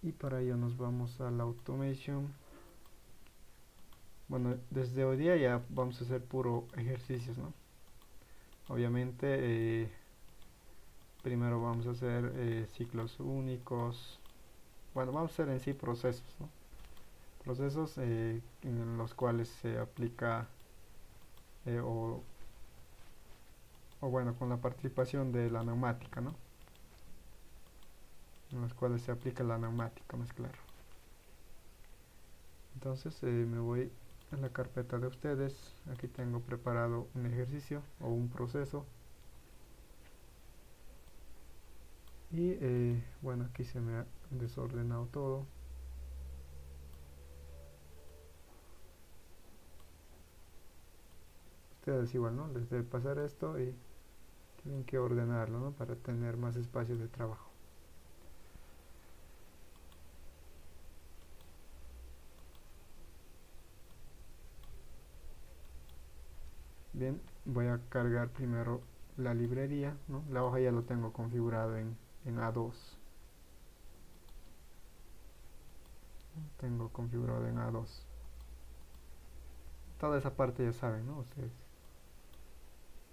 y para ello nos vamos a la automation. Bueno, desde hoy día ya vamos a hacer puro ejercicios, ¿no? Obviamente primero vamos a hacer ciclos únicos. Bueno, vamos a hacer en sí procesos, ¿no? Procesos en los cuales se aplica eh, o, o bueno, con la participación de la neumática, ¿no? En los cuales se aplica la neumática, más claro. Entonces me voy a la carpeta de ustedes. Aquí tengo preparado un ejercicio o un proceso. Y bueno, aquí se me ha desordenado todo. Ustedes igual, ¿no? Les debe pasar esto y tienen que ordenarlo, ¿no? Para tener más espacio de trabajo. Bien, voy a cargar primero la librería, ¿no? La hoja ya lo tengo configurado en A2. Tengo configurado en A2. Toda esa parte ya saben, ¿no? Ustedes.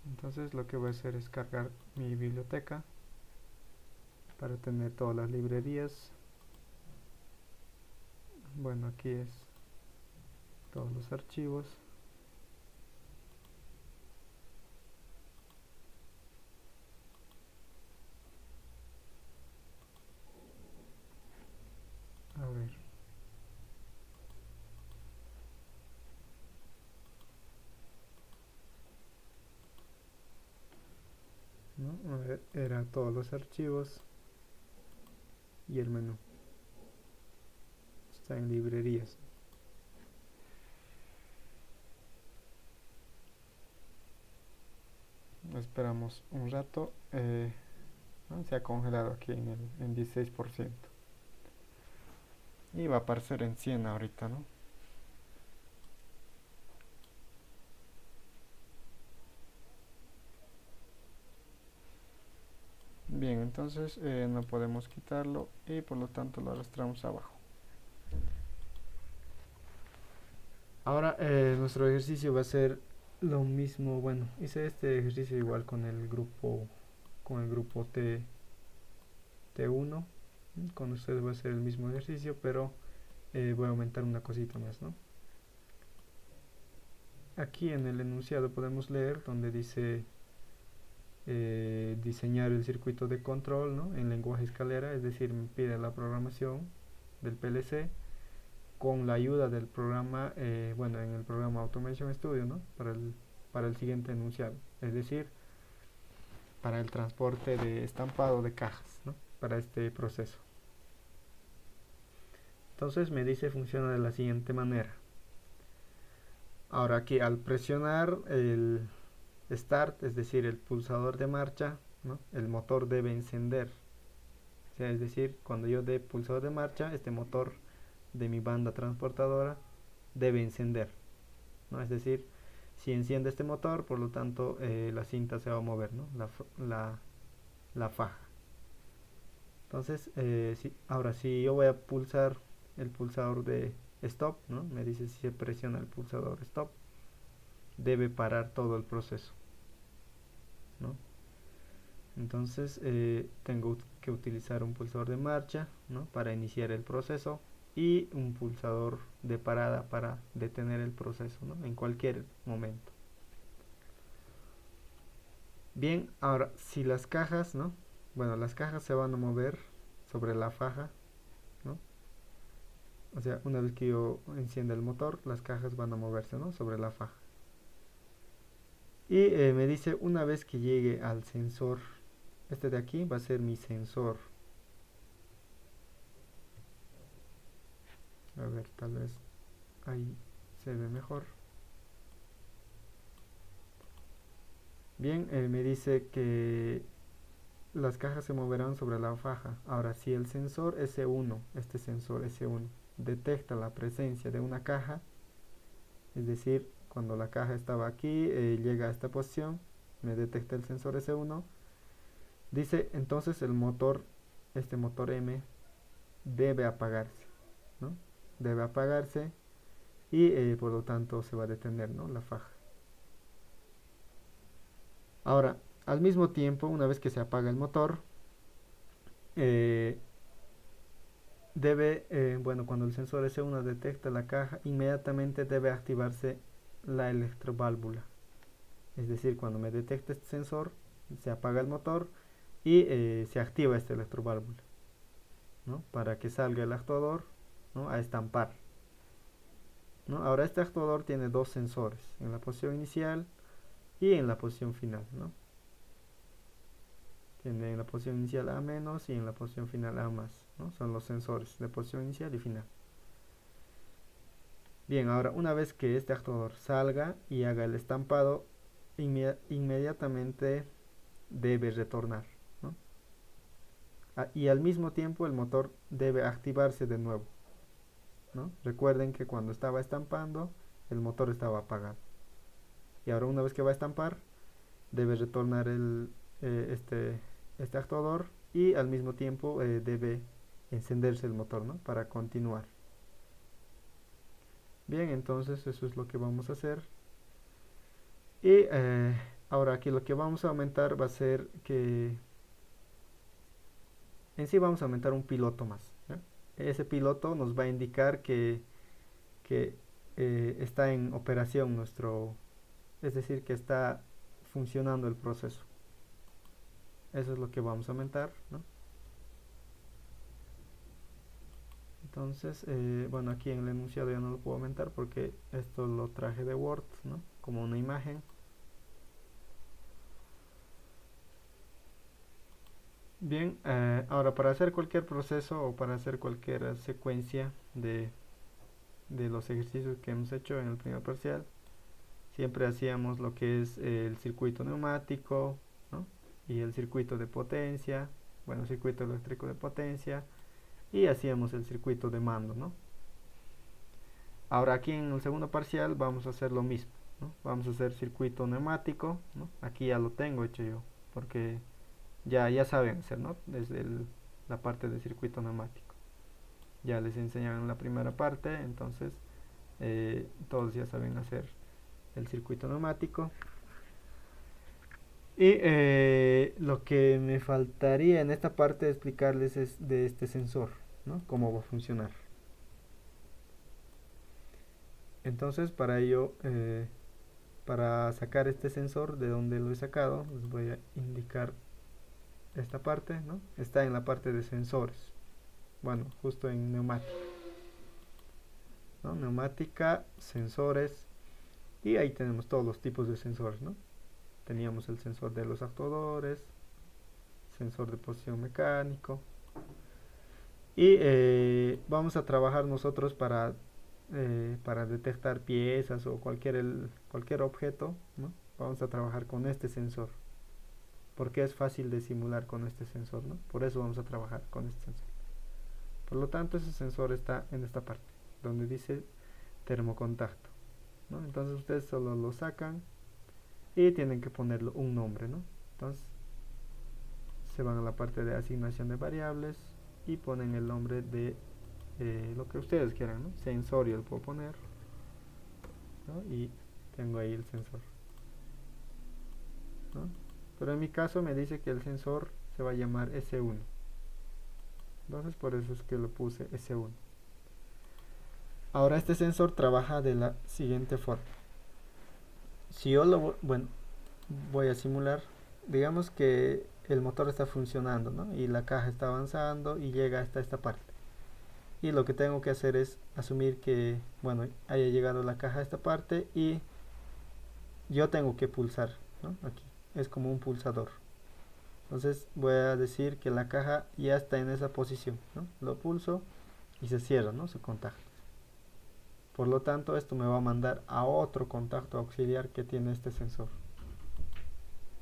Entonces lo que voy a hacer es cargar mi biblioteca para tener todas las librerías. Bueno, aquí es todos los archivos. A ver. ¿No? A ver, era todos los archivos y el menú. Está en librerías. Esperamos un rato. ¿No? Se ha congelado aquí en 16%. Y va a aparecer en 100 ahorita, ¿no? Bien, entonces no podemos quitarlo y por lo tanto lo arrastramos abajo. Ahora nuestro ejercicio va a ser lo mismo. Bueno, hice este ejercicio igual con el grupo T1. Con ustedes va a ser el mismo ejercicio, pero voy a aumentar una cosita más, ¿no? Aquí en el enunciado podemos leer donde dice diseñar el circuito de control, ¿no? En lenguaje escalera, es decir, me pide la programación del PLC con la ayuda del programa, bueno, en el programa Automation Studio, ¿no? Para el siguiente enunciado, es decir, para el transporte de estampado de cajas, ¿no? Para este proceso. Entonces me dice funciona de la siguiente manera. Ahora aquí al presionar el Start, es decir, el pulsador de marcha, ¿no? El motor debe encender. O sea, es decir, cuando yo dé pulsador de marcha, este motor de mi banda transportadora debe encender, ¿no? Es decir, si enciende este motor, por lo tanto la cinta se va a mover, ¿no? La faja. Entonces, ahora si yo voy a pulsar el pulsador de stop, ¿no? Me dice si se presiona el pulsador stop, debe parar todo el proceso, ¿no? Entonces tengo que utilizar un pulsador de marcha, ¿no? Para iniciar el proceso y un pulsador de parada para detener el proceso, ¿no? En cualquier momento. Bien, ahora si las cajas, ¿no? Bueno, las cajas se van a mover sobre la faja, ¿no? O sea, una vez que yo encienda el motor, las cajas van a moverse, ¿no? Sobre la faja. Y me dice una vez que llegue al sensor, este de aquí va a ser mi sensor. A ver, tal vez ahí se ve mejor. Bien, me dice que las cajas se moverán sobre la faja. Ahora, si el sensor S1, este sensor S1, detecta la presencia de una caja, es decir, cuando la caja estaba aquí, llega a esta posición, me detecta el sensor S1, dice entonces el motor, este motor M, debe apagarse, ¿no? Debe apagarse y por lo tanto se va a detener, ¿no? La faja. Ahora, al mismo tiempo, una vez que se apaga el motor, eh, bueno, cuando el sensor S1 detecta la caja, inmediatamente debe activarse la electroválvula. Es decir, cuando me detecta este sensor, se apaga el motor y se activa esta electroválvula, ¿no? Para que salga el actuador, ¿no? A estampar, ¿no? Ahora este actuador tiene dos sensores, en la posición inicial y en la posición final, ¿no? Tiene en la posición inicial A menos y en la posición final A más, ¿no? Son los sensores de posición inicial y final. Bien, ahora una vez que este actuador salga y haga el estampado, inmediatamente debe retornar, ¿no? Y al mismo tiempo el motor debe activarse de nuevo, ¿no? Recuerden que cuando estaba estampando el motor estaba apagado. Y ahora una vez que va a estampar debe retornar este actuador y al mismo tiempo debe encenderse el motor, ¿no? Para continuar. Bien, entonces eso es lo que vamos a hacer. Y ahora aquí lo que vamos a aumentar va a ser que en sí vamos a aumentar un piloto más, ¿ya? Ese piloto nos va a indicar que está en operación es decir, que está funcionando el proceso. Eso es lo que vamos a aumentar, ¿no? Entonces, bueno, aquí en el enunciado ya no lo puedo aumentar porque esto lo traje de Word, ¿no? Como una imagen. Bien, ahora para hacer cualquier proceso o para hacer cualquier secuencia de los ejercicios que hemos hecho en el primer parcial, siempre hacíamos lo que es el circuito neumático, ¿no? Y el circuito de potencia, bueno, circuito eléctrico de potencia, y hacíamos el circuito de mando, ¿no? Ahora aquí en el segundo parcial vamos a hacer lo mismo, ¿no? Vamos a hacer circuito neumático, ¿no? Aquí ya lo tengo hecho yo, porque ya saben hacer, ¿no? Desde la parte de circuito neumático. Ya les enseñaron la primera parte, entonces todos ya saben hacer el circuito neumático. Y lo que me faltaría en esta parte de explicarles es de este sensor, ¿no? Cómo va a funcionar. Entonces para ello, para sacar este sensor de donde lo he sacado, les voy a indicar esta parte, ¿no? Está en la parte de sensores, bueno, justo en neumática, ¿no? Neumática, sensores, y ahí tenemos todos los tipos de sensores, ¿no? Teníamos el sensor de los actuadores, sensor de posición mecánico, y vamos a trabajar nosotros para detectar piezas o cualquier objeto, ¿no? Vamos a trabajar con este sensor porque es fácil de simular con este sensor, ¿no? Por eso vamos a trabajar con este sensor. Por lo tanto, ese sensor está en esta parte donde dice termocontacto, ¿no? Entonces ustedes solo lo sacan y tienen que ponerle un nombre, ¿no? Entonces se van a la parte de asignación de variables y ponen el nombre de lo que ustedes quieran, ¿no? Sensor yo lo puedo poner, ¿no? Y tengo ahí el sensor, ¿no? Pero en mi caso me dice que el sensor se va a llamar S1, entonces por eso es que lo puse S1. Ahora este sensor trabaja de la siguiente forma. Si yo bueno, voy a simular, digamos que el motor está funcionando, ¿no? Y la caja está avanzando y llega hasta esta parte. Y lo que tengo que hacer es asumir que, bueno, haya llegado la caja a esta parte y yo tengo que pulsar, ¿no? Aquí es como un pulsador. Entonces voy a decir que la caja ya está en esa posición, ¿no? Lo pulso y se cierra, ¿no? Su contacto. Por lo tanto, esto me va a mandar a otro contacto auxiliar que tiene este sensor.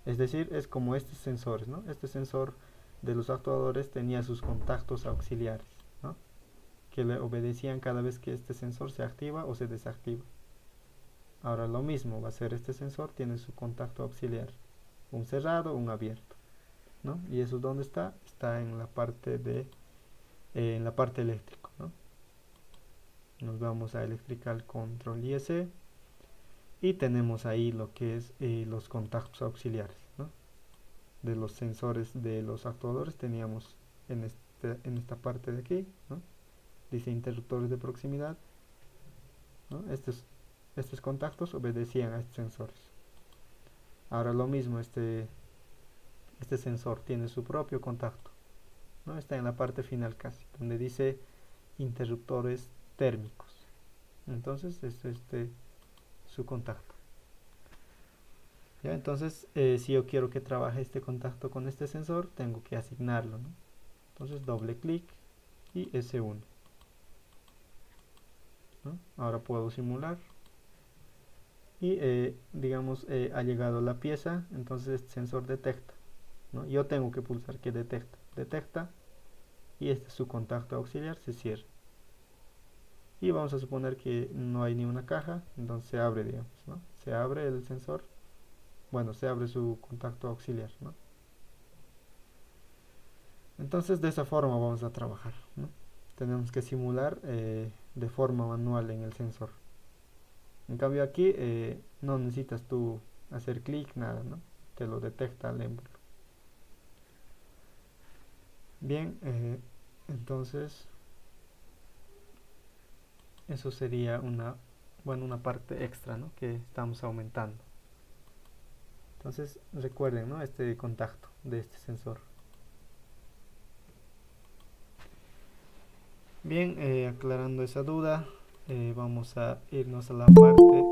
Es decir, es como estos sensores, ¿no? Este sensor de los actuadores tenía sus contactos auxiliares, ¿no? Que le obedecían cada vez que este sensor se activa o se desactiva. Ahora lo mismo va a ser este sensor, tiene su contacto auxiliar, un cerrado, un abierto, ¿no? Y eso ¿dónde está? Está en la parte de en la parte eléctrica, ¿no? Nos vamos a Electrical Control IS y tenemos ahí lo que es los contactos auxiliares, ¿no? De los sensores de los actuadores teníamos en esta parte de aquí, ¿no? Dice interruptores de proximidad, ¿no? Estos contactos obedecían a estos sensores. Ahora lo mismo, este sensor tiene su propio contacto, ¿no? Está en la parte final casi, donde dice interruptores térmicos. Entonces es su contacto. ¿Ya? Entonces si yo quiero que trabaje este contacto con este sensor, tengo que asignarlo, ¿no? Entonces doble clic y S1, ¿no? Ahora puedo simular y digamos ha llegado la pieza, entonces este sensor detecta, ¿no? Yo tengo que pulsar que detecta y este es su contacto auxiliar, se cierra. Y vamos a suponer que no hay ni una caja, entonces se abre, digamos, ¿no? Se abre el sensor, bueno, se abre su contacto auxiliar, ¿no? Entonces de esa forma vamos a trabajar, ¿no? Tenemos que simular de forma manual en el sensor. En cambio aquí no necesitas tú hacer clic, nada, ¿no? Te lo detecta al émbolo. Bien, entonces eso sería una parte extra, ¿no? Que estamos aumentando. Entonces recuerden, ¿no? Este contacto de este sensor. Bien, aclarando esa duda, vamos a irnos a la parte,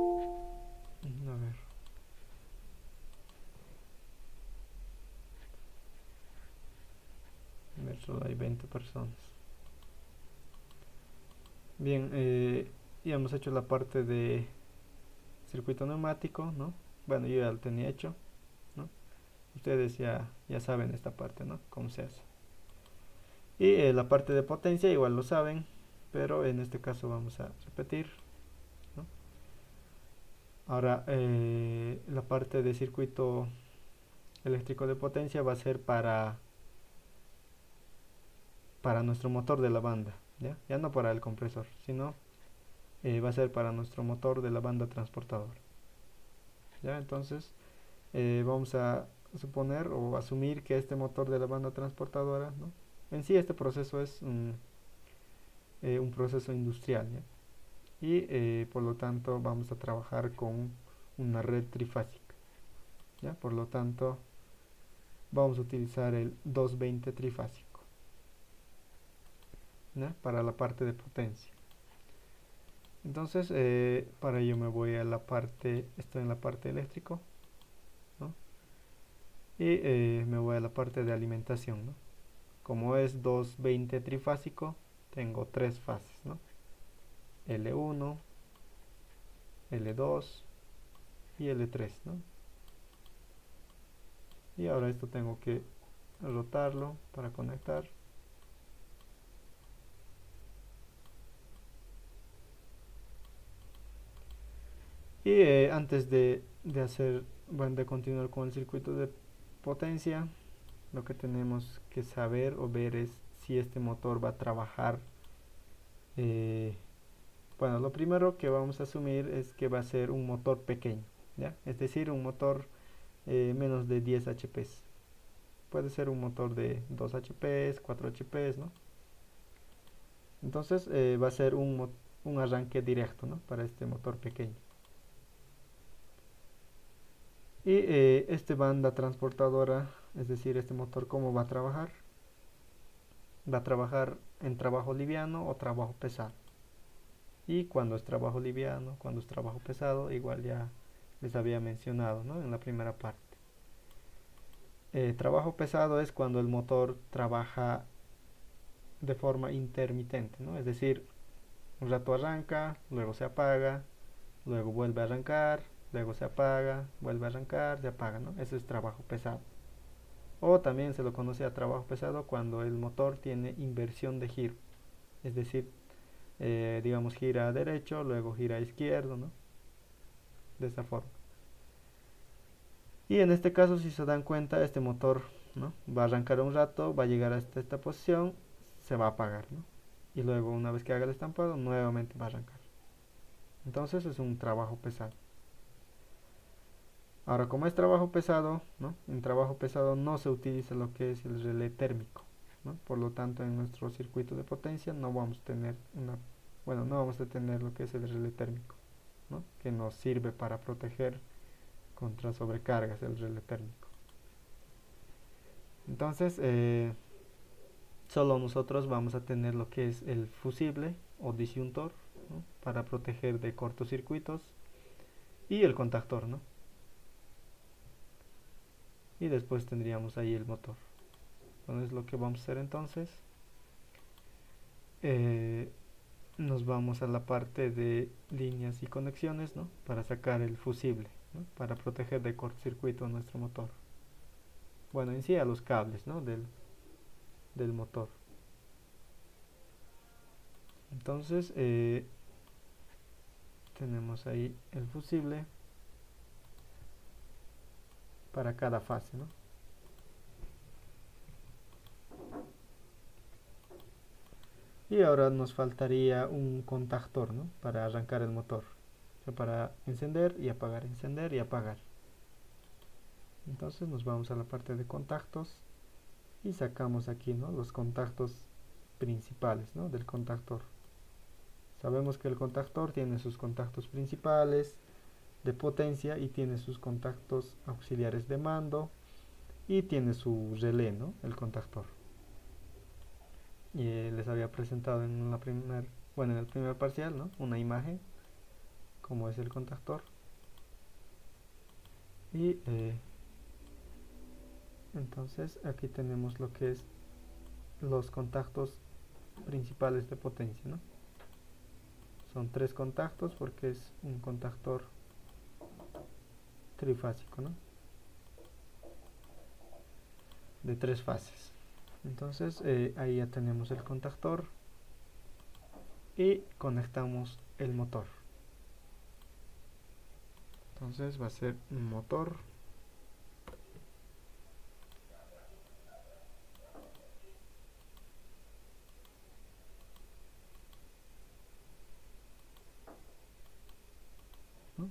a ver, solo hay 20 personas. Bien, ya hemos hecho la parte de circuito neumático, ¿no? Bueno, yo ya lo tenía hecho, ¿no? Ustedes ya saben esta parte, ¿no? Cómo se hace. Y la parte de potencia igual lo saben, pero en este caso vamos a repetir, ¿no? Ahora la parte de circuito eléctrico de potencia va a ser para nuestro motor de la banda, ya no para el compresor, sino va a ser para nuestro motor de la banda transportadora. ¿Ya? Entonces vamos a suponer o asumir que este motor de la banda transportadora, ¿no? En sí este proceso es un proceso industrial, ¿ya? Y por lo tanto vamos a trabajar con una red trifásica, ¿ya? Por lo tanto vamos a utilizar el 220 trifásico, ¿ya? Para la parte de potencia. Entonces para ello me voy a la parte, estoy en la parte eléctrico, ¿no? Y me voy a la parte de alimentación, ¿no? Como es 220 trifásico, tengo tres fases, ¿no? L1, L2 y L3, ¿no? Y ahora esto tengo que rotarlo para conectar. Y antes de continuar con el circuito de potencia, lo que tenemos que saber o ver es si este motor va a trabajar. Bueno, lo primero que vamos a asumir es que va a ser un motor pequeño, ¿ya? Es decir, un motor menos de 10 HP. Puede ser un motor de 2 HP, 4 HP, ¿no? Entonces va a ser un arranque directo, ¿no? Para este motor pequeño. Y este banda transportadora, es decir, este motor, ¿cómo va a trabajar? Va a trabajar en trabajo liviano o trabajo pesado. Y cuando es trabajo liviano, cuando es trabajo pesado, igual ya les había mencionado, ¿no? En la primera parte. Trabajo pesado es cuando el motor trabaja de forma intermitente, ¿no? Es decir, un rato arranca, luego se apaga, luego vuelve a arrancar, luego se apaga, vuelve a arrancar, se apaga, ¿no? Eso es trabajo pesado. O también se lo conoce a trabajo pesado cuando el motor tiene inversión de giro, es decir, digamos gira a derecho, luego gira a izquierdo, ¿no? De esa forma. Y en este caso, si se dan cuenta, este motor, ¿no? Va a arrancar un rato, va a llegar hasta esta posición, se va a apagar, ¿no? Y luego una vez que haga el estampado nuevamente va a arrancar. Entonces es un trabajo pesado. Ahora, como es trabajo pesado, ¿no? En trabajo pesado no se utiliza lo que es el relé térmico, ¿no? Por lo tanto, en nuestro circuito de potencia no vamos a tener no vamos a tener lo que es el relé térmico, ¿no? Que nos sirve para proteger contra sobrecargas el relé térmico. Entonces, solo nosotros vamos a tener lo que es el fusible o disyuntor, ¿no? Para proteger de cortocircuitos, y el contactor, ¿no? Y después tendríamos ahí el motor. Entonces lo que vamos a hacer entonces, nos vamos a la parte de líneas y conexiones, ¿no? Para sacar el fusible, ¿no? Para proteger de cortocircuito a nuestro motor. Bueno, en sí a los cables, ¿no? del motor. Entonces tenemos ahí el fusible para cada fase, ¿no? Y ahora nos faltaría un contactor, ¿no? Para arrancar el motor, o sea, para encender y apagar, encender y apagar. Entonces nos vamos a la parte de contactos y sacamos aquí, ¿no? Los contactos principales, ¿no? Del contactor. Sabemos que el contactor tiene sus contactos principales de potencia y tiene sus contactos auxiliares de mando y tiene su relé, ¿no? El contactor. Y les había presentado en en el primer parcial, ¿no? Una imagen como es el contactor. Y entonces aquí tenemos lo que es los contactos principales de potencia, ¿no? Son 3 contactos porque es un contactor trifásico, ¿no? De 3 fases. Entonces ahí ya tenemos el contactor y conectamos el motor. Entonces va a ser un motor. ¿No?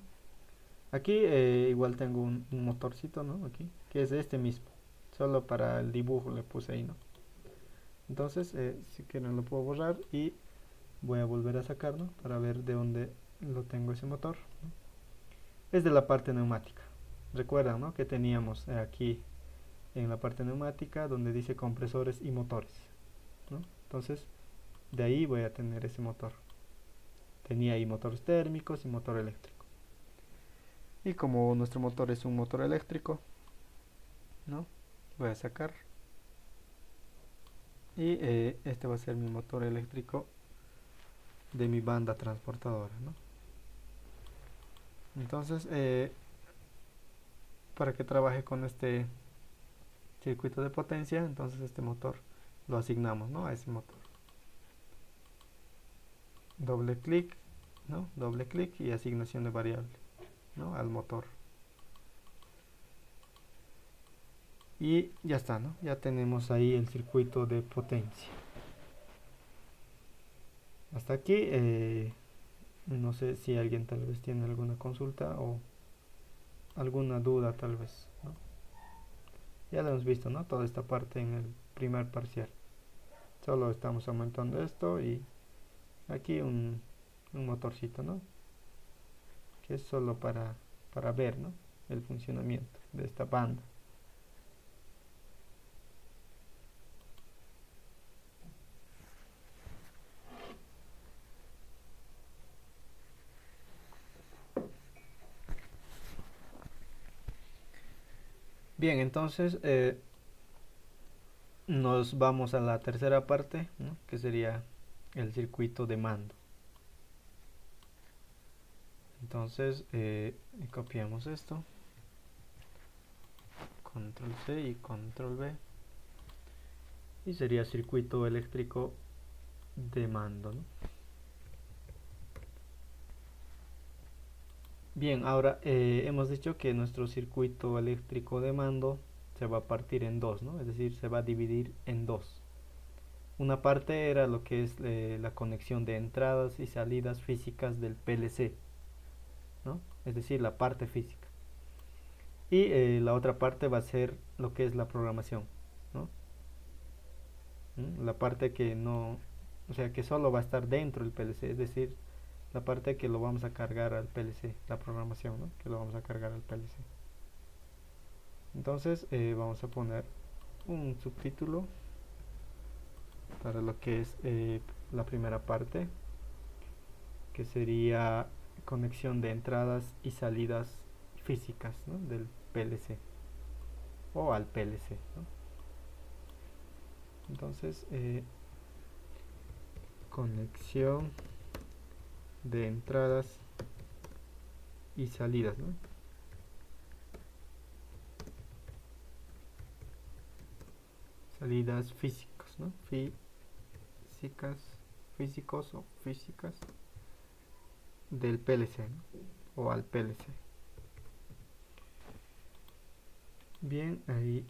Aquí igual tengo un motorcito, ¿no? Aquí, que es este mismo. Solo para el dibujo le puse ahí, ¿no? Entonces, si quieren lo puedo borrar y voy a volver a sacar, ¿no? Para ver de dónde lo tengo ese motor, ¿no? Es de la parte neumática. Recuerdan, ¿no? Que teníamos aquí en la parte neumática donde dice compresores y motores, ¿no? Entonces, de ahí voy a tener ese motor. Tenía ahí motores térmicos y motor eléctrico. Y como nuestro motor es un motor eléctrico, ¿no? Voy a sacar. Y este va a ser mi motor eléctrico de mi banda transportadora, ¿no? Entonces, para que trabaje con este circuito de potencia, entonces este motor lo asignamos, ¿no? A ese motor. Doble clic, ¿no? Doble clic y asignación de variable, ¿no? Al motor. Y ya está, ¿no? Ya tenemos ahí el circuito de potencia. Hasta aquí, no sé si alguien tal vez tiene alguna consulta o alguna duda tal vez, ¿no? Ya lo hemos visto, ¿no? Toda esta parte en el primer parcial. Solo estamos aumentando esto y aquí un motorcito, ¿no? Que es solo para ver, ¿no? El funcionamiento de esta banda. Bien, entonces nos vamos a la tercera parte, ¿no? Que sería el circuito de mando. Entonces copiamos esto, control C y control V, y sería circuito eléctrico de mando, ¿no? Bien, ahora hemos dicho que nuestro circuito eléctrico de mando se va a partir en dos, ¿no? Es decir, se va a dividir en dos. Una parte era lo que es la conexión de entradas y salidas físicas del PLC, ¿no? Es decir, la parte física. Y la otra parte va a ser lo que es la programación, ¿no? La parte que no, o sea, que solo va a estar dentro del PLC, es decir, la parte que lo vamos a cargar al PLC, la programación, ¿no? Que lo vamos a cargar al PLC. Entonces vamos a poner un subtítulo para lo que es la primera parte, que sería conexión de entradas y salidas físicas, ¿no? Del PLC o al PLC, ¿no? Entonces conexión de entradas y salidas, ¿no? Salidas físicas, ¿no? Físicas, físicos o físicas del PLC, ¿no? O al PLC. Bien, ahí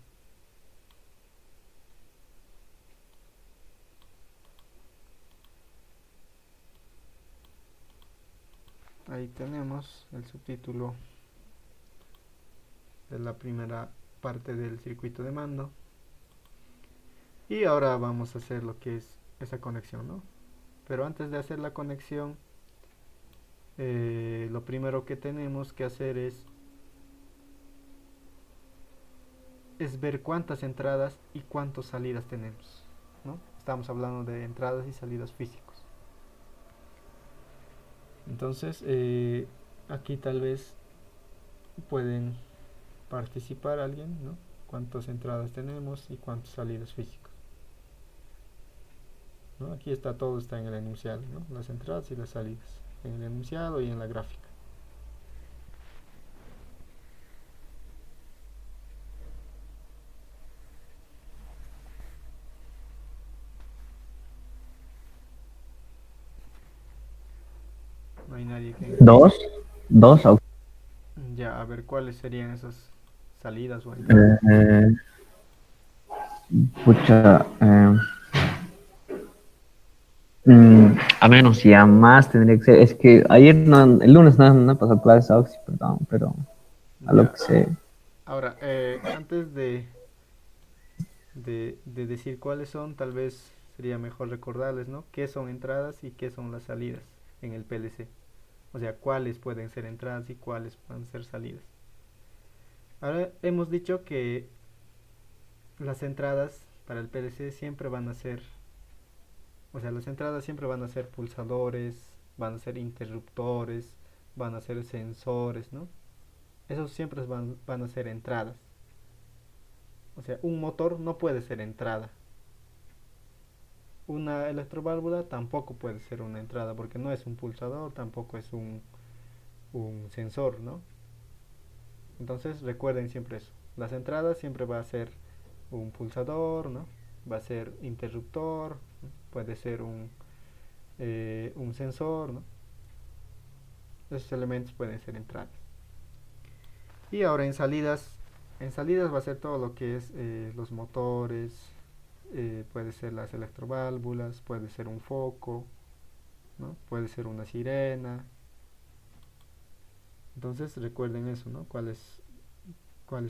tenemos el subtítulo de la primera parte del circuito de mando. Y ahora vamos a hacer lo que es esa conexión, ¿no? Pero antes de hacer la conexión, lo primero que tenemos que hacer es ver cuántas entradas y cuántas salidas tenemos, ¿no? Estamos hablando de entradas y salidas físicos. Entonces, aquí tal vez pueden participar alguien, ¿no? Cuántas entradas tenemos y cuántas salidas físicas, ¿no? Aquí está todo, está en el enunciado, ¿no? Las entradas y las salidas, en el enunciado y en la gráfica. No hay nadie que... Dos, dos, Ya, a ver cuáles serían esas salidas o entradas. eh, pucha, a menos y a más tendría que ser. Es que ayer, no, el lunes no pasó clases, Oxy, perdón, pero a lo Ya, que sé. ahora, antes de decir cuáles son, tal vez sería mejor recordarles, ¿no? ¿Qué son entradas y qué son las salidas en el PLC? O sea, cuáles pueden ser entradas y cuáles pueden ser salidas. Ahora hemos dicho que las entradas para el PLC siempre van a ser, o sea, las entradas siempre van a ser pulsadores, van a ser interruptores, van a ser sensores, ¿no? Esos siempre van a ser entradas. O sea, un motor no puede ser entrada. Una electroválvula tampoco puede ser una entrada porque no es un pulsador, tampoco es un sensor, ¿no? Entonces recuerden siempre eso. Las entradas siempre va a ser un pulsador, ¿no? Va a ser interruptor, ¿no? Puede ser un sensor, ¿no? Esos elementos pueden ser entradas. Y ahora en salidas va a ser todo lo que es los motores, puede ser las electroválvulas, puede ser un foco, ¿no? Puede ser una sirena. Entonces recuerden eso, ¿no? Cuáles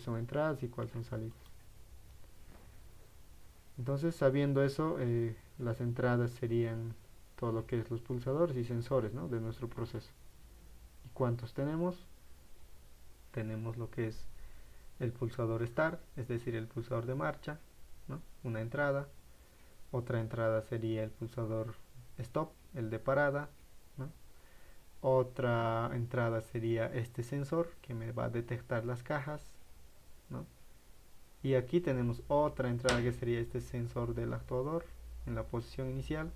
son entradas y cuáles son salidas. Entonces sabiendo eso, las entradas serían todo lo que es los pulsadores y sensores, ¿no? De nuestro proceso. ¿Y cuántos tenemos? Tenemos lo que es el pulsador start, es decir, el pulsador de marcha, ¿no? Una entrada. Otra entrada sería el pulsador stop, el de parada, ¿no? Otra entrada sería este sensor que me va a detectar las cajas, ¿no? Y aquí tenemos otra entrada que sería este sensor del actuador en la posición inicial.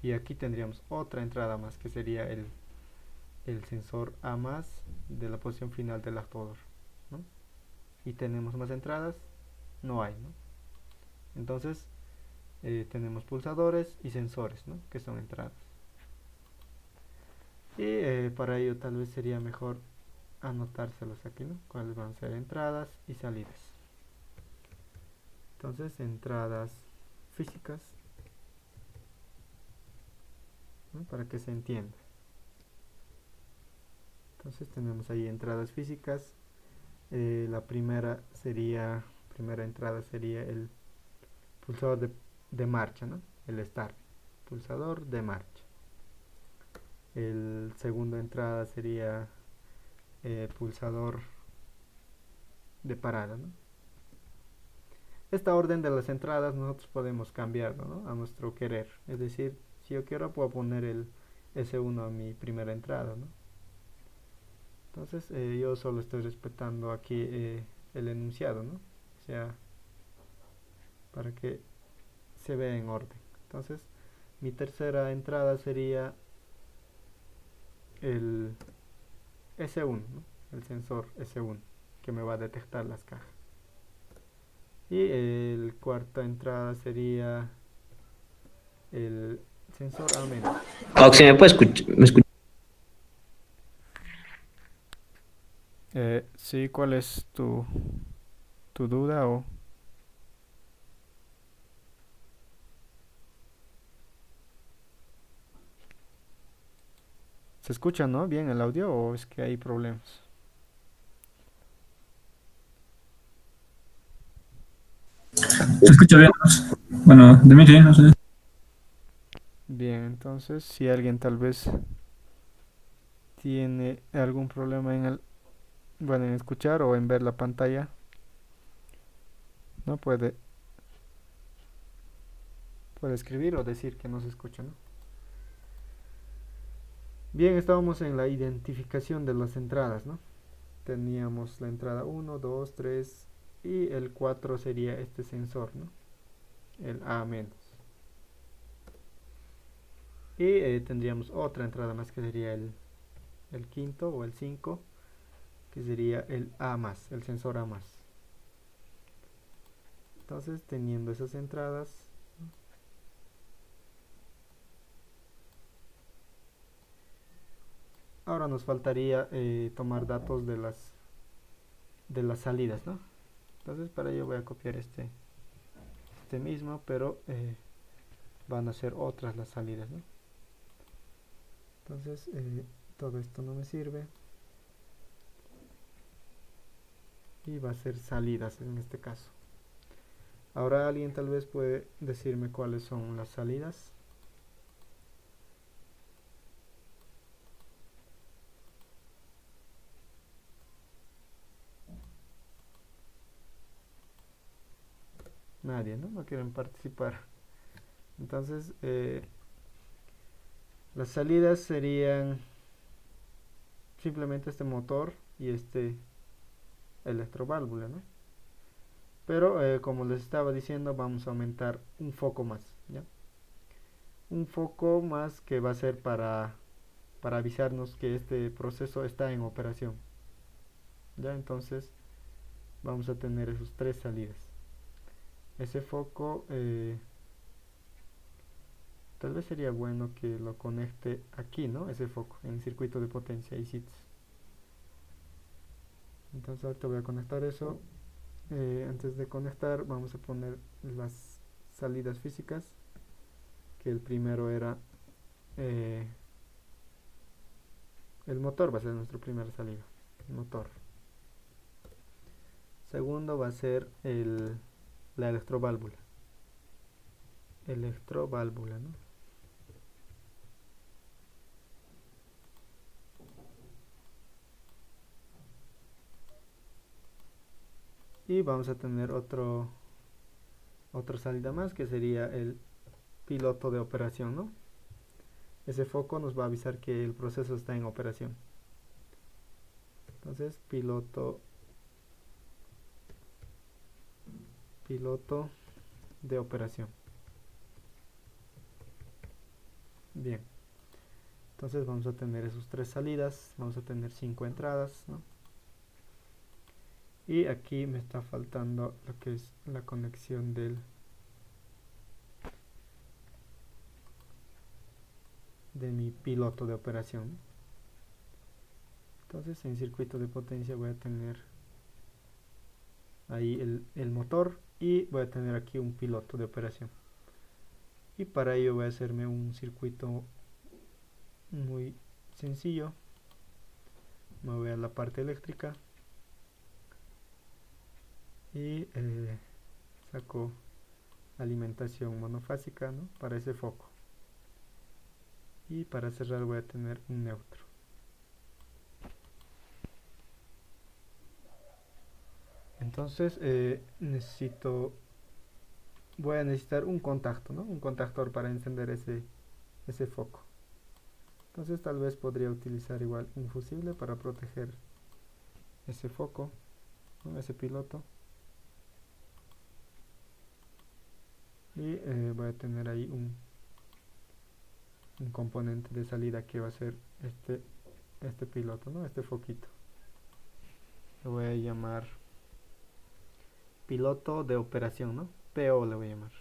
Y aquí tendríamos otra entrada más que sería el sensor A más de la posición final del actuador, ¿no? Y tenemos más entradas, no hay, ¿no? Entonces tenemos pulsadores y sensores, ¿no? Que son entradas. Y para ello tal vez sería mejor anotárselos aquí, ¿no? Cuáles van a ser entradas y salidas. Entonces entradas físicas, ¿no? Para que se entienda. Entonces tenemos ahí entradas físicas. La primera entrada sería el pulsador de marcha, ¿no? El start, pulsador de marcha. El segunda entrada sería pulsador de parada, ¿no? Esta orden de las entradas nosotros podemos cambiarlo, ¿no? A nuestro querer. Es decir, si yo quiero puedo poner el S1 a mi primera entrada, ¿no? Entonces yo solo estoy respetando aquí el enunciado, ¿no? O sea, para que se vea en orden. Entonces mi tercera entrada sería el S1, ¿no? El sensor S1 que me va a detectar las cajas. Y el cuarta entrada sería el sensor A-. Oxi, ¿me puede escuchar? ¿Me escucha? Sí, ¿cuál es tu duda o...? ¿Se escucha, no? ¿Bien el audio o es que hay problemas? Se escucha bien. Bueno, de mí sí, no sé. Bien, entonces si alguien tal vez tiene algún problema en escuchar o en ver la pantalla, no puede escribir o decir que no se escucha, ¿no? Bien, estábamos en la identificación de las entradas, ¿no? Teníamos la entrada 1, 2, 3 y el 4 sería este sensor, ¿no? El A-. Y tendríamos otra entrada más que sería el quinto o el 5, que sería el A+, el sensor A+. Entonces, teniendo esas entradas, ahora nos faltaría tomar datos de las salidas, ¿no? Entonces, para ello voy a copiar este mismo, pero van a ser otras las salidas, ¿no? Entonces, todo esto no me sirve y va a ser salidas en este caso. Ahora alguien tal vez puede decirme cuáles son las salidas. Nadie, ¿no? No quieren participar. Entonces, las salidas serían simplemente este motor y este electroválvula, ¿no? Pero como les estaba diciendo, vamos a aumentar un foco más, ¿ya? Un foco más que va a ser para avisarnos que este proceso está en operación, ¿ya? Entonces vamos a tener esos tres salidas. Ese foco tal vez sería bueno que lo conecte aquí, ¿no? Ese foco en el circuito de potencia y ICs. Entonces ahorita voy a conectar eso. Antes de conectar vamos a poner las salidas físicas, que el primero era el motor, va a ser nuestra primera salida, el motor. Segundo va a ser la electroválvula, ¿no? Y vamos a tener otra salida más, que sería el piloto de operación, ¿no? Ese foco nos va a avisar que el proceso está en operación. Entonces, piloto de operación. Bien, entonces vamos a tener esos tres salidas, vamos a tener 5 entradas, ¿no? Y aquí me está faltando lo que es la conexión de mi piloto de operación. Entonces en circuito de potencia voy a tener ahí el motor y voy a tener aquí un piloto de operación. Y para ello voy a hacerme un circuito muy sencillo. Me voy a la parte eléctrica y saco alimentación monofásica, ¿no?, para ese foco. Y para cerrar voy a tener un neutro. Entonces voy a necesitar un contacto, ¿no?, un contactor para encender ese foco. Entonces tal vez podría utilizar igual un fusible para proteger ese foco, ¿no?, ese piloto. Y voy a tener ahí un componente de salida que va a ser este piloto, ¿no?, este foquito. Lo voy a llamar piloto de operación, ¿no?, PO le voy a llamar.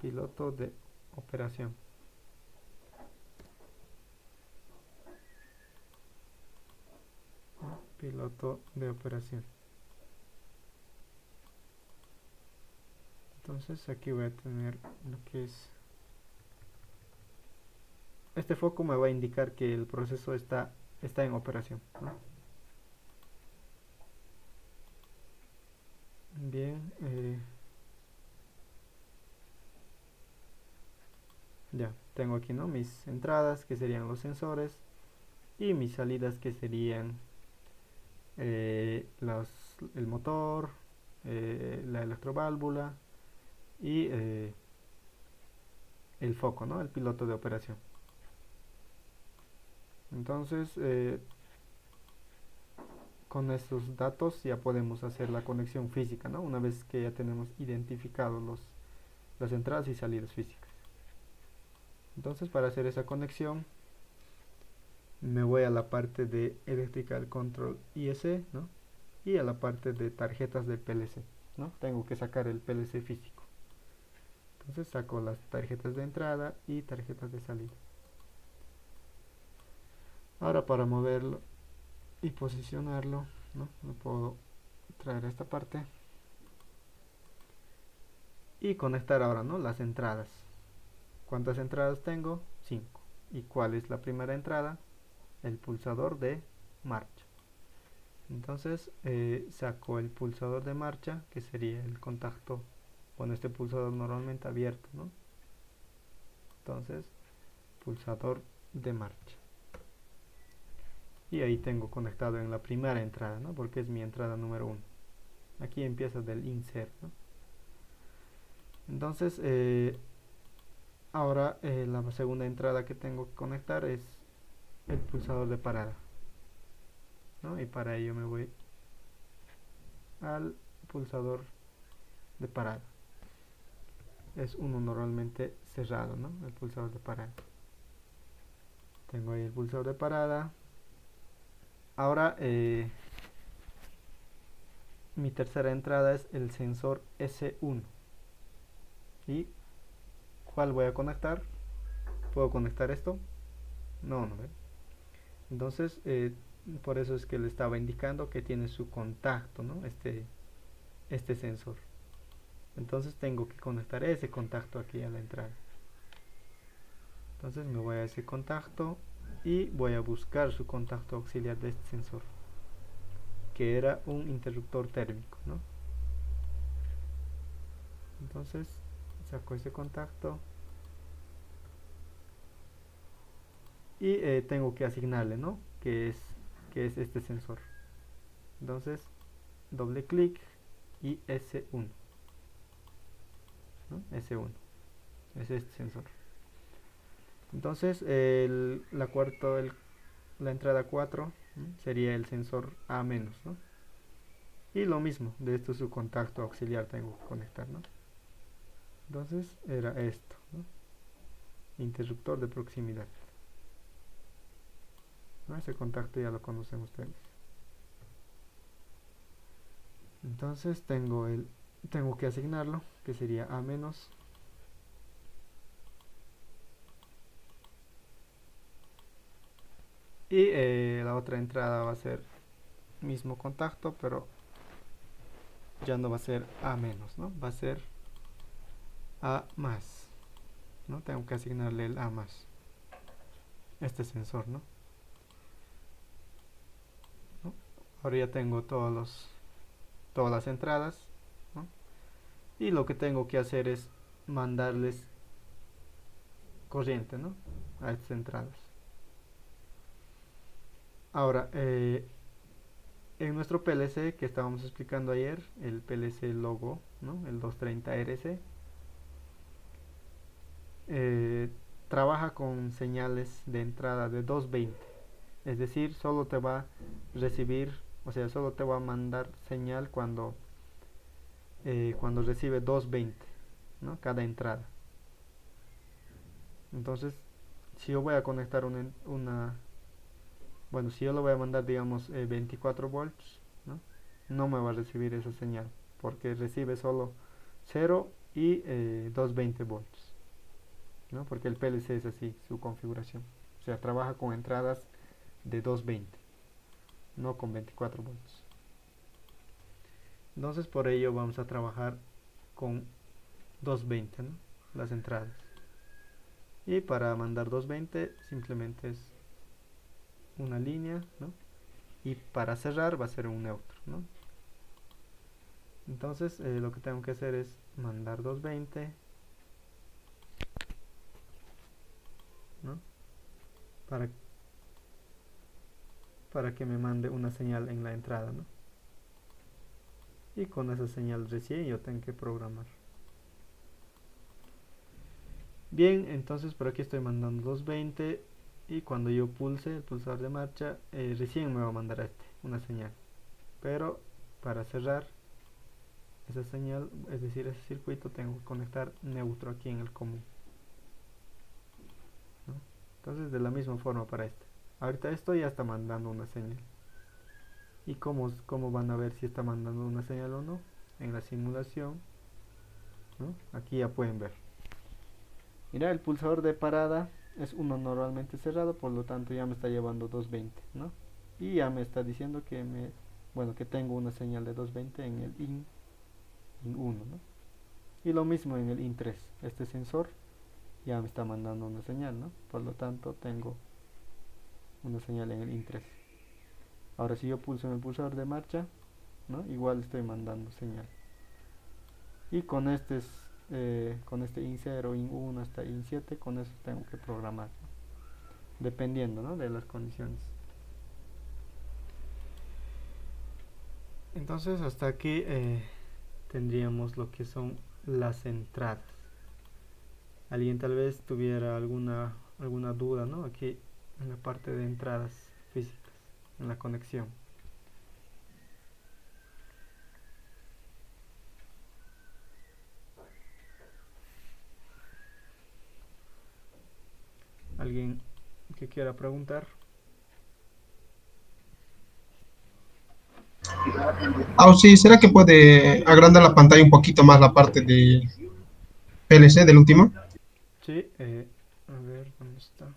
Piloto de operación. Piloto de operación. Entonces aquí voy a tener lo que es este foco. Me va a indicar que el proceso está en operación, ¿no? Bien, ya tengo aquí, ¿no?, mis entradas, que serían los sensores, y mis salidas, que serían el motor, la electroválvula y el foco, ¿no?, el piloto de operación. Entonces con estos datos ya podemos hacer la conexión física, ¿no?, una vez que ya tenemos identificados las entradas y salidas físicas. Entonces para hacer esa conexión me voy a la parte de Electrical Control IC, ¿no?, y a la parte de tarjetas de PLC, ¿no? Tengo que sacar el PLC físico. Entonces saco las tarjetas de entrada y tarjetas de salida. Ahora para moverlo y posicionarlo, ¿no?, lo puedo traer a esta parte y conectar ahora, ¿no?, las entradas. ¿Cuántas entradas tengo? 5. ¿Y cuál es la primera entrada? El pulsador de marcha. Entonces saco el pulsador de marcha, que sería el contacto con este pulsador normalmente abierto, ¿no? Entonces, pulsador de marcha. Y ahí tengo conectado en la primera entrada, ¿no?, porque es mi entrada número 1. Aquí empieza del insert, ¿no? Entonces ahora la segunda entrada que tengo que conectar es el pulsador de parada, ¿no? Y para ello me voy al pulsador de parada. Es uno normalmente cerrado, ¿no?, el pulsador de parada. Tengo ahí el pulsador de parada. Ahora mi tercera entrada es el sensor S1. ¿Y cuál voy a conectar? ¿Puedo conectar esto? No. Entonces por eso es que le estaba indicando que tiene su contacto, ¿no?, este sensor. Entonces tengo que conectar ese contacto aquí a la entrada. Entonces me voy a ese contacto y voy a buscar su contacto auxiliar de este sensor, que era un interruptor térmico, ¿no? Entonces saco ese contacto y tengo que asignarle, ¿no?, que es este sensor. Entonces doble clic y S1, ¿no? S1 es este sensor. Entonces la entrada 4, ¿no?, sería el sensor A-, ¿no? Y lo mismo, de esto su contacto auxiliar tengo que conectar, ¿no? Entonces era esto, ¿no?, interruptor de proximidad, ¿no? Ese contacto ya lo conocen ustedes. Entonces tengo que asignarlo, que sería A-. Y la otra entrada va a ser mismo contacto, pero ya no va a ser A-, ¿no?, va a ser A más, ¿no? Tengo que asignarle el A más, este sensor, ¿no? Ahora ya tengo todas las entradas, ¿no? Y lo que tengo que hacer es mandarles corriente, ¿no? A estas entradas. Ahora, en nuestro PLC que estábamos explicando ayer, el PLC logo, ¿no? El 230RC, trabaja con señales de entrada de 220, es decir, solo te va a recibir, o sea, solo te va a mandar señal cuando recibe 220, ¿no? Cada entrada. Entonces, si yo voy a conectar bueno, si yo lo voy a mandar, digamos, 24 volts, ¿no? No me va a recibir esa señal, porque recibe solo 0 y 220 volts, ¿no? Porque el PLC es así, su configuración. O sea, trabaja con entradas de 220, no con 24 volts. Entonces, por ello vamos a trabajar con 220, ¿no? Las entradas. Y para mandar 220 simplemente es una línea, ¿no? Y para cerrar va a ser un neutro, ¿no? Entonces lo que tengo que hacer es mandar 220, ¿no? Para que me mande una señal en la entrada, ¿no? Y con esa señal recién yo tengo que programar. Bien, entonces por aquí estoy mandando 220 y cuando yo pulse el pulsador de marcha, recién me va a mandar una señal. Pero para cerrar esa señal, es decir, ese circuito, tengo que conectar neutro aquí en el común, ¿no? Entonces de la misma forma para este. Ahorita esto ya está mandando una señal. ¿Y cómo van a ver si está mandando una señal o no? En la simulación, ¿no? Aquí ya pueden ver. Mira, el pulsador de parada es uno normalmente cerrado, por lo tanto ya me está llevando 220, ¿no? Y ya me está diciendo que que tengo una señal de 220 en el IN 1, ¿no? Y lo mismo en el IN 3. Este sensor ya me está mandando una señal, ¿no? Por lo tanto tengo una señal en el IN 3. Ahora si yo pulso en el pulsador de marcha, ¿no? Igual estoy mandando señal. Y con este IN 0, IN 1 hasta IN 7, con eso tengo que programar, ¿no? Dependiendo, ¿no? De las condiciones. Entonces hasta aquí tendríamos lo que son las entradas. Alguien tal vez tuviera alguna duda, ¿no? Aquí en la parte de entradas físicas, en la conexión. ¿Alguien que quiera preguntar? Sí, ¿será que puede agrandar la pantalla un poquito más la parte de PLC del último? Sí, a ver, ¿dónde está?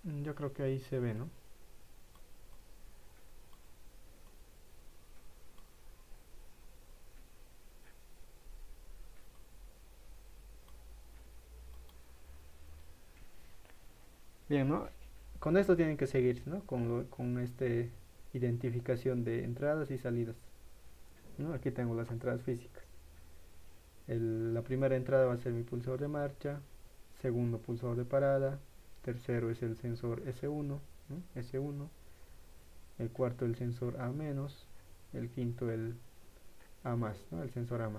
Yo creo que ahí se ve, ¿no? Bien, ¿no? Con esto tienen que seguir, ¿no? Con este identificación de entradas y salidas, ¿no? Aquí tengo las entradas físicas. La primera entrada va a ser mi pulsador de marcha, segundo pulsador de parada, tercero es el sensor S1, ¿no? S1, el cuarto el sensor A-, el quinto el A+, ¿no? El sensor A+.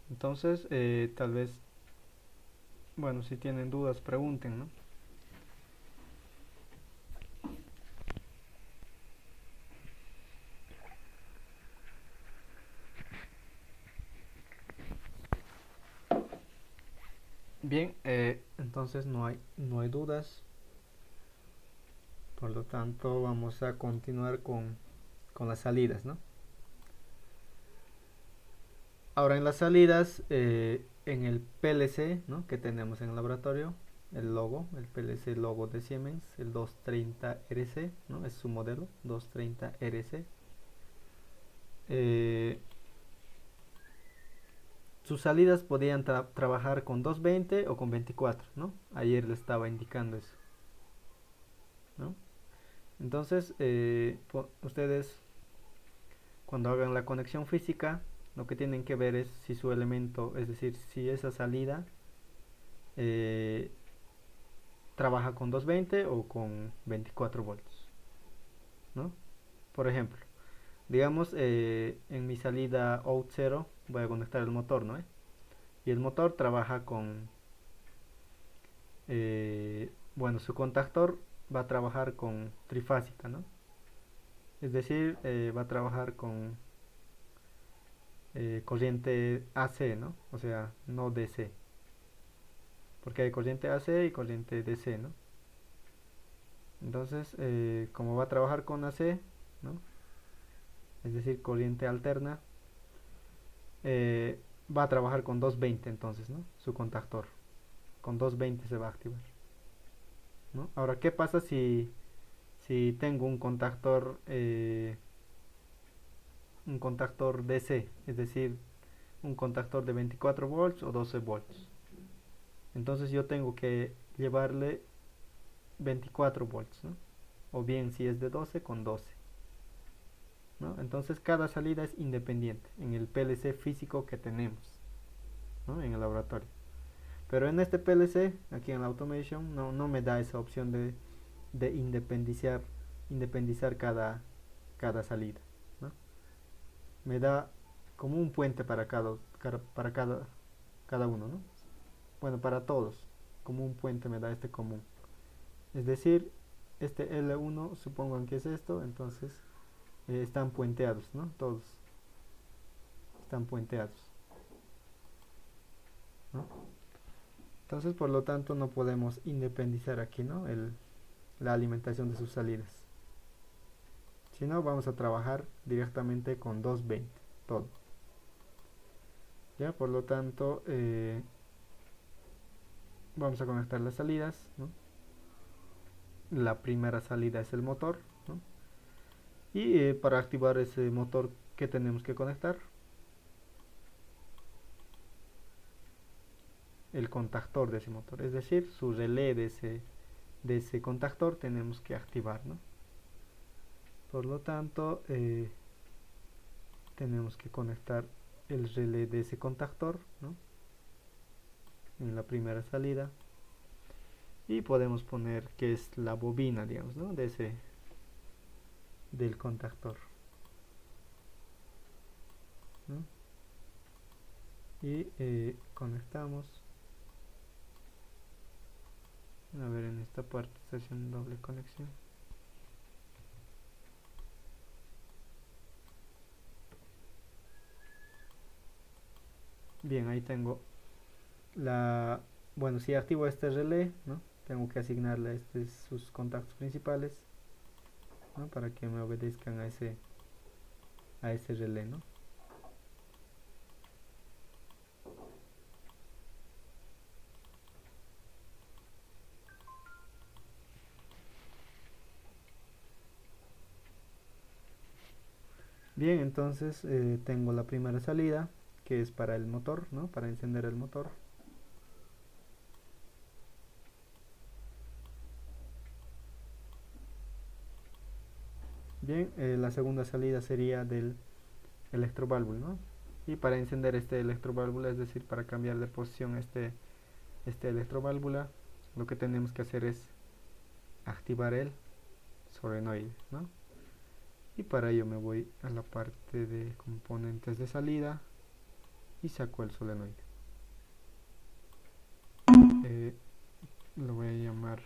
Entonces, tal vez, bueno, si tienen dudas pregunten, ¿no? Bien, entonces no hay dudas. Por lo tanto, vamos a continuar con las salidas, ¿no? Ahora en las salidas, en el PLC, ¿no? Que tenemos en el laboratorio, el logo, el PLC logo de Siemens, el 230 RC, ¿no? Es su modelo, 230 RC. Sus salidas podían trabajar con 220 o con 24, ¿no? Ayer le estaba indicando eso, ¿no? Entonces, ustedes cuando hagan la conexión física, lo que tienen que ver es si su elemento, es decir, si esa salida trabaja con 220 o con 24 voltios, ¿no? Por ejemplo, digamos en mi salida out 0 voy a conectar el motor, ¿no? Y el motor trabaja con, bueno, su contactor va a trabajar con trifásica, ¿no? Es decir, va a trabajar con corriente AC, ¿no? O sea, no DC. Porque hay corriente AC y corriente DC, ¿no? Entonces, como va a trabajar con AC, ¿no? Es decir, corriente alterna, va a trabajar con 220 entonces, ¿no? Su contactor. Con 220 se va a activar, ¿no? Ahora, ¿qué pasa si tengo un contactor DC? Es decir, un contactor de 24 volts o 12 volts. Entonces yo tengo que llevarle 24 volts, ¿no? O bien si es de 12 con 12, ¿no? Entonces cada salida es independiente en el PLC físico que tenemos, ¿no? En el laboratorio. Pero en este PLC, aquí en la Automation, no me da esa opción de independizar cada salida, ¿no? Me da como un puente para cada uno, ¿no? Bueno, para todos, como un puente me da este común. Es decir, este L1, supongan que es esto, entonces están puenteados, ¿no? Todos están puenteados, ¿no? Entonces, por lo tanto, no podemos independizar aquí, ¿no? La alimentación de sus salidas. Si no, vamos a trabajar directamente con 220, todo. Ya, por lo tanto, vamos a conectar las salidas, ¿no? La primera salida es el motor, ¿no? Y para activar ese motor, ¿qué tenemos que conectar? El contactor de ese motor, es decir, su relé de ese contactor tenemos que activar, ¿no? Por lo tanto, tenemos que conectar el relé de ese contactor, ¿no? En la primera salida, y podemos poner que es la bobina, digamos, ¿no? Del contactor, ¿no? Y conectamos. A ver, en esta parte está haciendo doble conexión. Bien, ahí tengo bueno, si activo este relé, ¿no? Tengo que asignarle a sus contactos principales, ¿no? Para que me obedezcan a ese relé, ¿no? Bien, entonces tengo la primera salida, que es para el motor, ¿no? Para encender el motor. Bien, la segunda salida sería del electroválvulo, ¿no? Y para encender este electroválvulo, es decir, para cambiar de posición este electroválvula, lo que tenemos que hacer es activar el solenoide, ¿no? Y para ello me voy a la parte de componentes de salida y saco el solenoide. Lo voy a llamar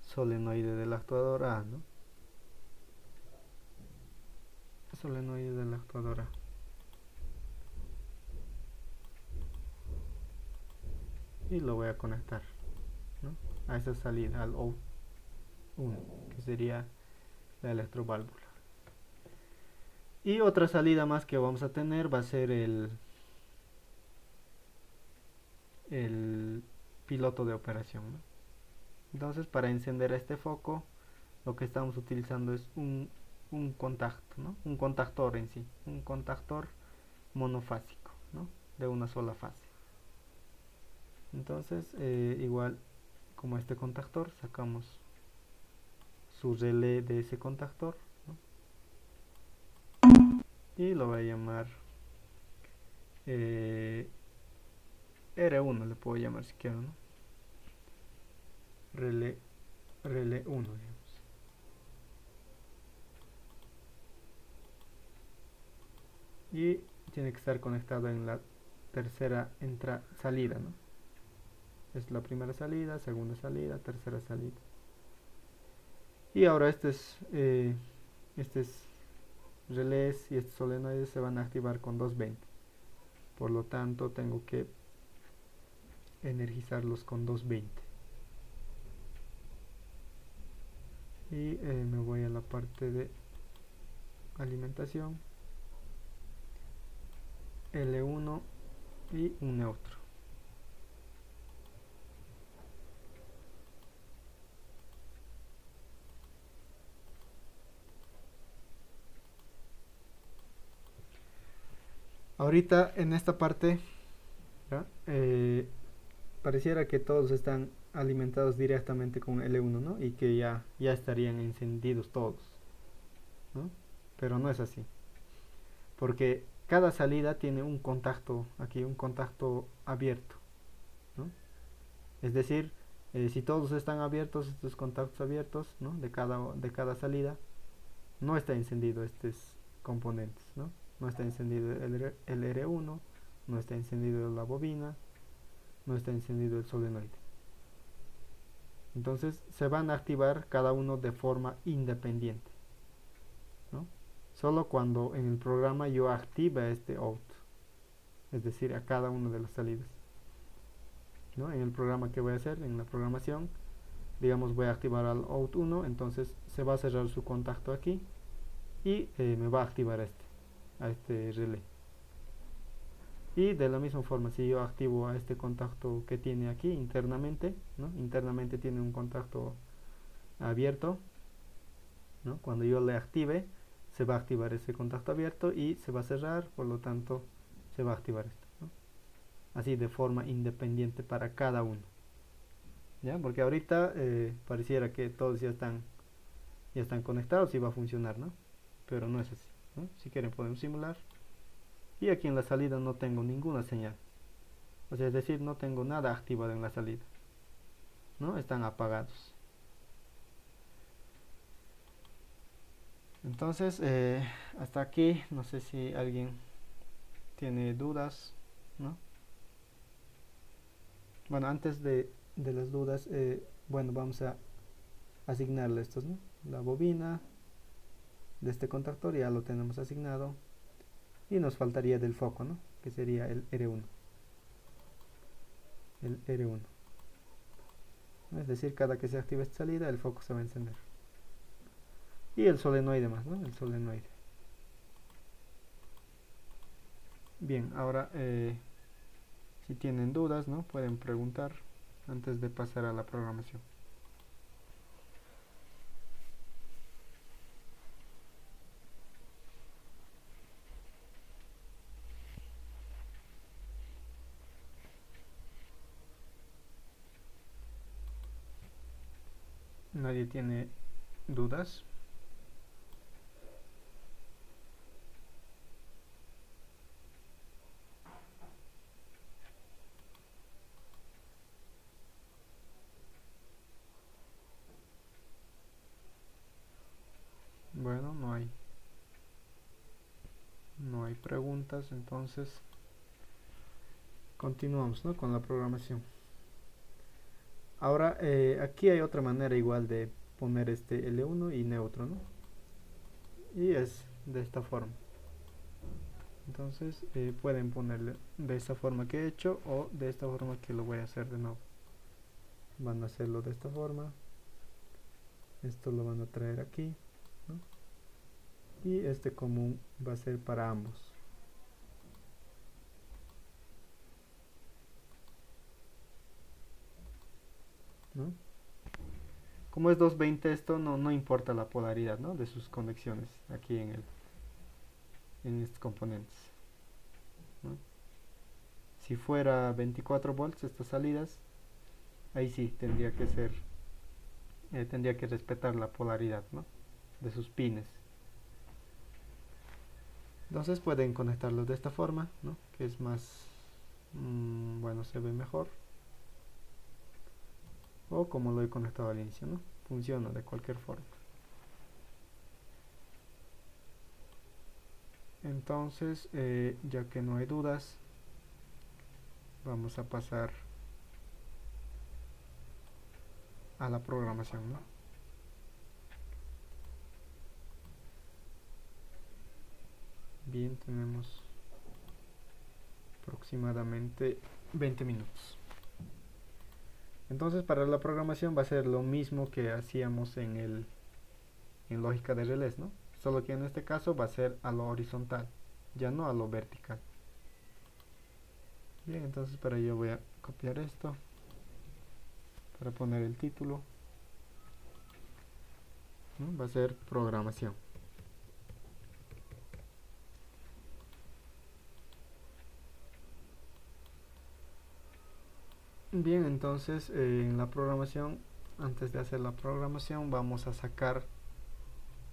solenoide del actuador A, ¿no? Solenoide del actuador A. Y lo voy a conectar, ¿no? A esa salida, al out 1, que sería la electroválvula. Y otra salida más que vamos a tener va a ser el piloto de operación, ¿no? Entonces, para encender este foco, lo que estamos utilizando es un contacto, ¿no? Un contactor en sí, un contactor monofásico, ¿no? De una sola fase. Entonces, igual como este contactor, sacamos su relé de ese contactor, ¿no? Y lo voy a llamar R1, le puedo llamar si quiero, ¿no? Relé 1, digamos. Y tiene que estar conectado en la tercera salida, ¿no? Es la primera salida, segunda salida, tercera salida. Y ahora estos relés y estos solenoides se van a activar con 220. Por lo tanto, tengo que energizarlos con 220. Y me voy a la parte de alimentación, L1 y un neutro. Ahorita en esta parte, pareciera que todos están alimentados directamente con L1, ¿no? Y que ya estarían encendidos todos, ¿no? Pero no es así, porque cada salida tiene un contacto aquí, un contacto abierto, ¿no? Es decir, si todos están abiertos, estos contactos abiertos, ¿no? de cada salida, no está encendido estos componentes, ¿no? No está encendido el R1, no está encendido la bobina, no está encendido el solenoide. Entonces se van a activar cada uno de forma independiente, ¿no? Solo cuando en el programa yo active este out, es decir, a cada una de las salidas, ¿no? En el programa que voy a hacer, en la programación, digamos voy a activar al out 1, entonces se va a cerrar su contacto aquí y me va a activar a este relé. Y de la misma forma, si yo activo a este contacto que tiene aquí internamente, ¿no? Internamente tiene un contacto abierto, ¿no? Cuando yo le active, se va a activar ese contacto abierto y se va a cerrar, por lo tanto se va a activar esto, ¿no? Así de forma independiente para cada uno, ¿ya? Porque ahorita pareciera que todos ya están conectados y va a funcionar, ¿no? Pero no es así, ¿no? Si quieren podemos simular. Y aquí en la salida no tengo ninguna señal, o sea, es decir, no tengo nada activado en la salida, ¿no? Están apagados. Entonces, hasta aquí, no sé si alguien tiene dudas, ¿no? Bueno, antes de las dudas, bueno, vamos a asignarle estos, ¿no? La bobina de este contactor ya lo tenemos asignado y nos faltaría del foco, ¿no? Que sería el R1. El R1. Es decir, cada que se active esta salida, el foco se va a encender. Y el solenoide más, ¿no? El solenoide. Bien, ahora si tienen dudas, ¿no? Pueden preguntar antes de pasar a la programación. ¿Nadie tiene dudas? Bueno, no hay preguntas, entonces continuamos, ¿no? Con la programación. Ahora aquí hay otra manera igual de poner este L1 y neutro, ¿no? Y es de esta forma. Entonces pueden ponerle de esta forma que he hecho o de esta forma que lo voy a hacer de nuevo. Van a hacerlo de esta forma. Esto lo van a traer aquí, ¿no? Y este común va a ser para ambos. ¿no? Como es 220 esto, no importa la polaridad, ¿no? De sus conexiones aquí en estos componentes, ¿no? Si fuera 24 volts estas salidas, ahí sí tendría que ser, tendría que respetar la polaridad, ¿no? De sus pines. Entonces pueden conectarlos de esta forma, ¿no? Que es más, bueno, se ve mejor. O como lo he conectado al inicio, ¿no? Funciona de cualquier forma. Entonces, ya que no hay dudas, vamos a pasar a la programación, ¿no? Bien, tenemos aproximadamente 20 minutos. Entonces, para la programación va a ser lo mismo que hacíamos en lógica de relés, ¿no? Solo que en este caso va a ser a lo horizontal, ya no a lo vertical. Bien, entonces para ello voy a copiar esto para poner el título, ¿no? Va a ser programación. Bien, entonces en la programación, antes de hacer la programación, vamos a sacar,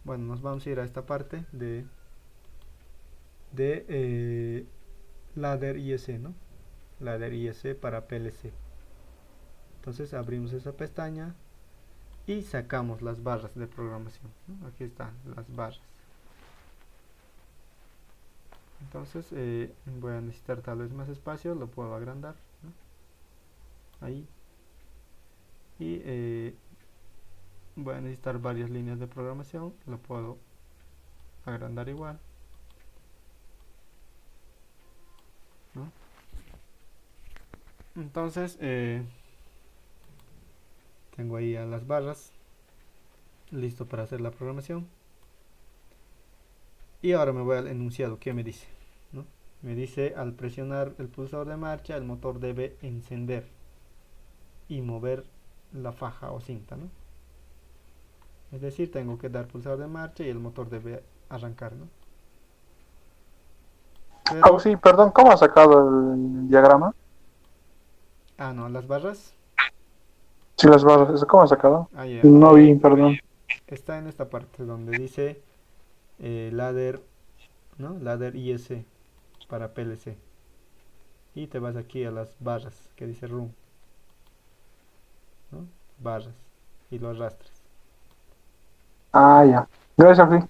bueno, nos vamos a ir a esta parte de ladder IS, ¿no? Ladder IS para PLC. Entonces abrimos esa pestaña y sacamos las barras de programación, ¿no? Aquí están las barras. Entonces voy a necesitar tal vez más espacio, lo puedo agrandar, ¿no? Ahí. Y voy a necesitar varias líneas de programación, lo puedo agrandar igual, ¿no? Entonces tengo ahí a las barras listo para hacer la programación. Y ahora me voy al enunciado. ¿Qué me dice? ¿No? Me dice: al presionar el pulsador de marcha, el motor debe encender y mover la faja o cinta, ¿no? Es decir, tengo que dar pulsador de marcha y el motor debe arrancar, ¿no? Pero, sí, perdón, ¿cómo has sacado el diagrama? no, las barras. Sí, las barras, ¿cómo has sacado? Ya, No vi, perdón. está en esta parte donde dice ladder, ¿no? Ladder IS para PLC. Y te vas aquí a las barras que dice room, ¿no? Barras, y lo arrastras. Ya. Gracias, Alfie.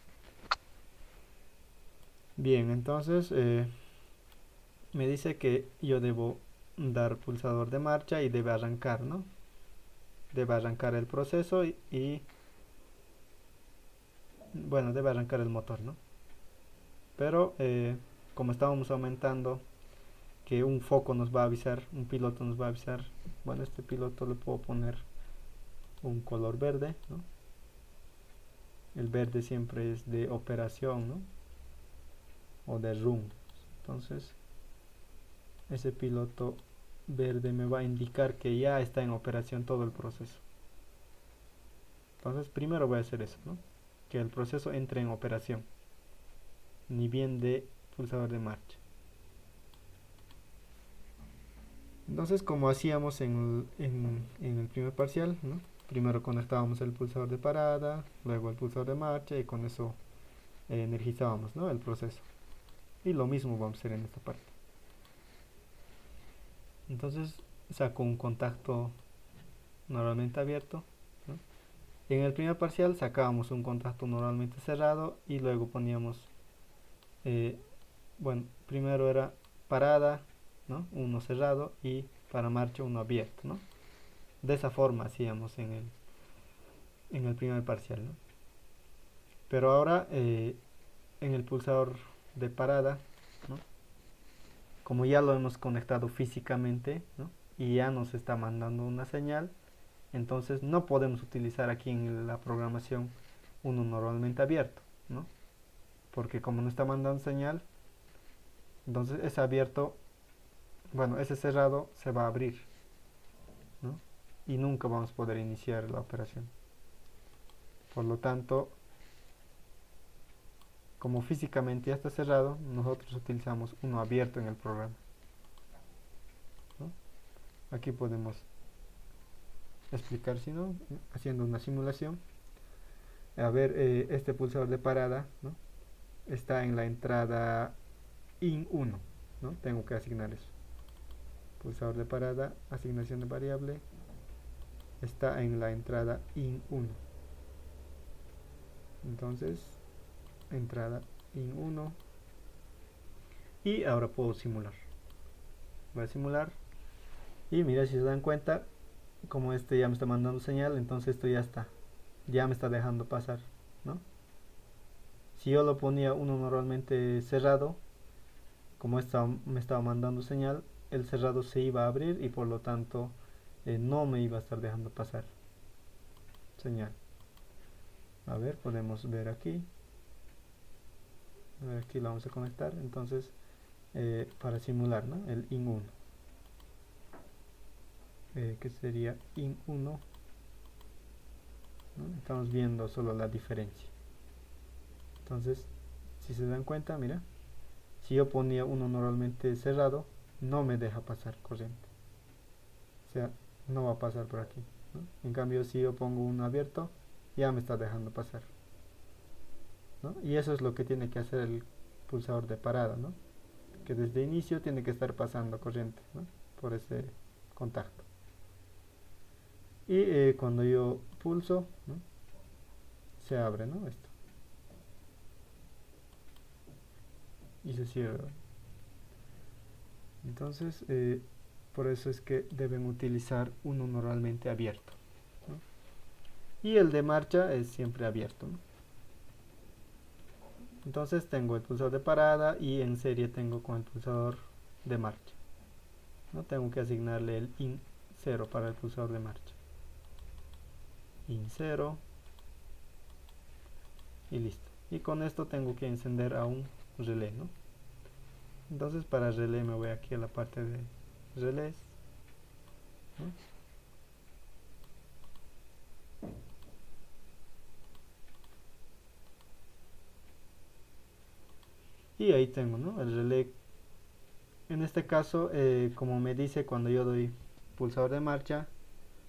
Bien, entonces me dice que yo debo dar pulsador de marcha y debe arrancar, ¿no? Debe arrancar el proceso bueno, debe arrancar el motor, ¿no? Pero como estábamos aumentando, que un foco nos va a avisar, un piloto nos va a avisar. Bueno, este piloto le puedo poner un color verde, ¿no? El verde siempre es de operación, ¿no? O de room. Entonces ese piloto verde me va a indicar que ya está en operación todo el proceso. Entonces primero voy a hacer eso, ¿no? Que el proceso entre en operación, ni bien de pulsador de marcha. Entonces, como hacíamos en el primer parcial, ¿no? Primero conectábamos el pulsador de parada, luego el pulsador de marcha, y con eso energizábamos, ¿no? El proceso. Y lo mismo vamos a hacer en esta parte. Entonces saco un contacto normalmente abierto, ¿no? En el primer parcial sacábamos un contacto normalmente cerrado y luego poníamos, bueno, primero era parada, ¿no? Uno cerrado, y para marcha uno abierto, ¿no? De esa forma hacíamos en el primer parcial, ¿no? Pero ahora en el pulsador de parada, ¿no? Como ya lo hemos conectado físicamente, ¿no? Y ya nos está mandando una señal, entonces no podemos utilizar aquí en la programación uno normalmente abierto, ¿no? Porque como no está mandando señal, entonces ese abierto, bueno, ese cerrado se va a abrir, ¿no? y nunca vamos a poder iniciar la operación. Por lo tanto, como físicamente ya está cerrado, nosotros utilizamos uno abierto en el programa, ¿no? Aquí podemos explicar, si no, haciendo una simulación. A ver, este pulsador de parada, ¿no?, está en la entrada IN1, ¿no? Tengo que asignar eso. Pulsador de parada, asignación de variable, está en la entrada IN1. Entonces, entrada IN1. Y ahora puedo simular. Voy a simular. Y mira, si se dan cuenta, como este ya me está mandando señal, entonces esto ya me está dejando pasar, ¿no? Si yo lo ponía uno normalmente cerrado, como me estaba mandando señal, el cerrado se iba a abrir y por lo tanto no me iba a estar dejando pasar señal. A ver, podemos ver aquí. A ver, aquí lo vamos a conectar. Entonces, para simular, ¿no?, el IN1, que sería IN1, ¿no? Estamos viendo solo la diferencia. Entonces, si se dan cuenta, mira, si yo ponía uno normalmente cerrado, no me deja pasar corriente, o sea, no va a pasar por aquí, ¿no? En cambio, si yo pongo uno abierto, ya me está dejando pasar, ¿no? Y eso es lo que tiene que hacer el pulsador de parada, ¿no?, que desde inicio tiene que estar pasando corriente, ¿no?, por ese contacto. Y cuando yo pulso, ¿no?, se abre, ¿no?, esto, y se cierra. Entonces, por eso es que deben utilizar uno normalmente abierto, ¿no?, y el de marcha es siempre abierto, ¿no? Entonces tengo el pulsador de parada y en serie tengo con el pulsador de marcha, ¿no? Tengo que asignarle el IN0 para el pulsador de marcha. IN0 y listo. Y con esto tengo que encender a un relé, ¿no? Entonces para relé me voy aquí a la parte de relés, ¿no? Y ahí tengo, ¿no?, el relé. En este caso, como me dice, cuando yo doy pulsador de marcha,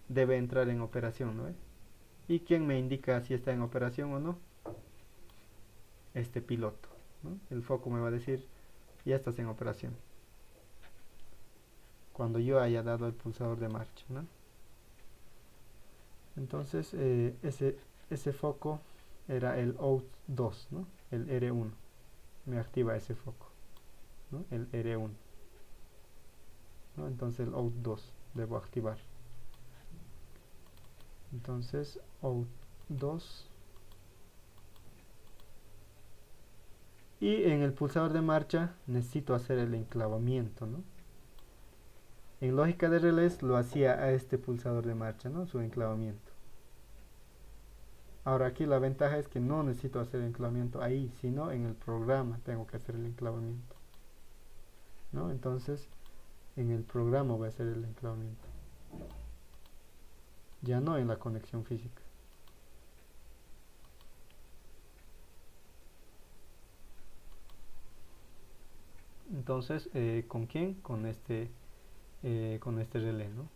debe entrar en operación, ¿no? ¿Y quién me indica si está en operación o no? Este piloto, ¿no? El foco me va a decir, ya estás en operación, cuando yo haya dado el pulsador de marcha, ¿no? Entonces, ese foco era el OUT2, ¿no?, el R1. Me activa ese foco, ¿no?, el R1, ¿no? Entonces el OUT2 debo activar. Entonces OUT2. Y en el pulsador de marcha necesito hacer el enclavamiento, ¿no? En lógica de relés lo hacía a este pulsador de marcha, ¿no?, su enclavamiento. Ahora aquí la ventaja es que no necesito hacer el enclavamiento ahí, sino en el programa tengo que hacer el enclavamiento, ¿no? Entonces en el programa voy a hacer el enclavamiento, ya no en la conexión física. Entonces, ¿con quién? Con este relé, ¿no?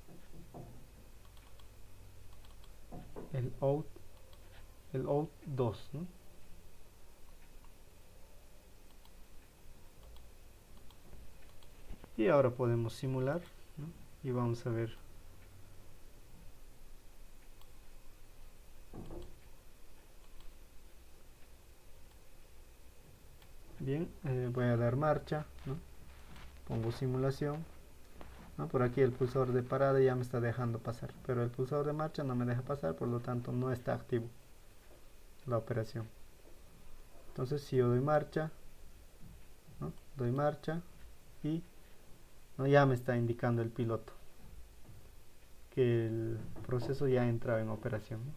El OUT2, ¿no? Y ahora podemos simular, ¿no?, y vamos a ver. Bien, voy a dar marcha, ¿no?, pongo simulación, ¿no? Por aquí el pulsador de parada ya me está dejando pasar, pero el pulsador de marcha no me deja pasar, por lo tanto no está activo la operación. Entonces si yo doy marcha, ¿no?, doy marcha y, ¿no?, ya me está indicando el piloto que el proceso ya ha entrado en operación, ¿no?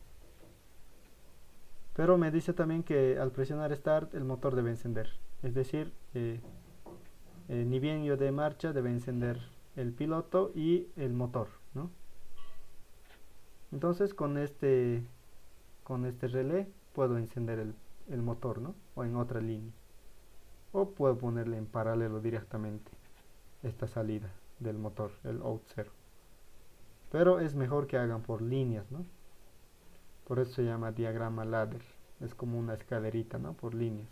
Pero me dice también que al presionar Start el motor debe encender, es decir, ni bien yo dé marcha debe encender el piloto y el motor, ¿no? Entonces con este relé puedo encender el motor, ¿no? O en otra línea. O puedo ponerle en paralelo directamente esta salida del motor, el out 0. Pero es mejor que hagan por líneas, ¿no? Por eso se llama diagrama ladder. Es como una escalerita, ¿no? Por líneas.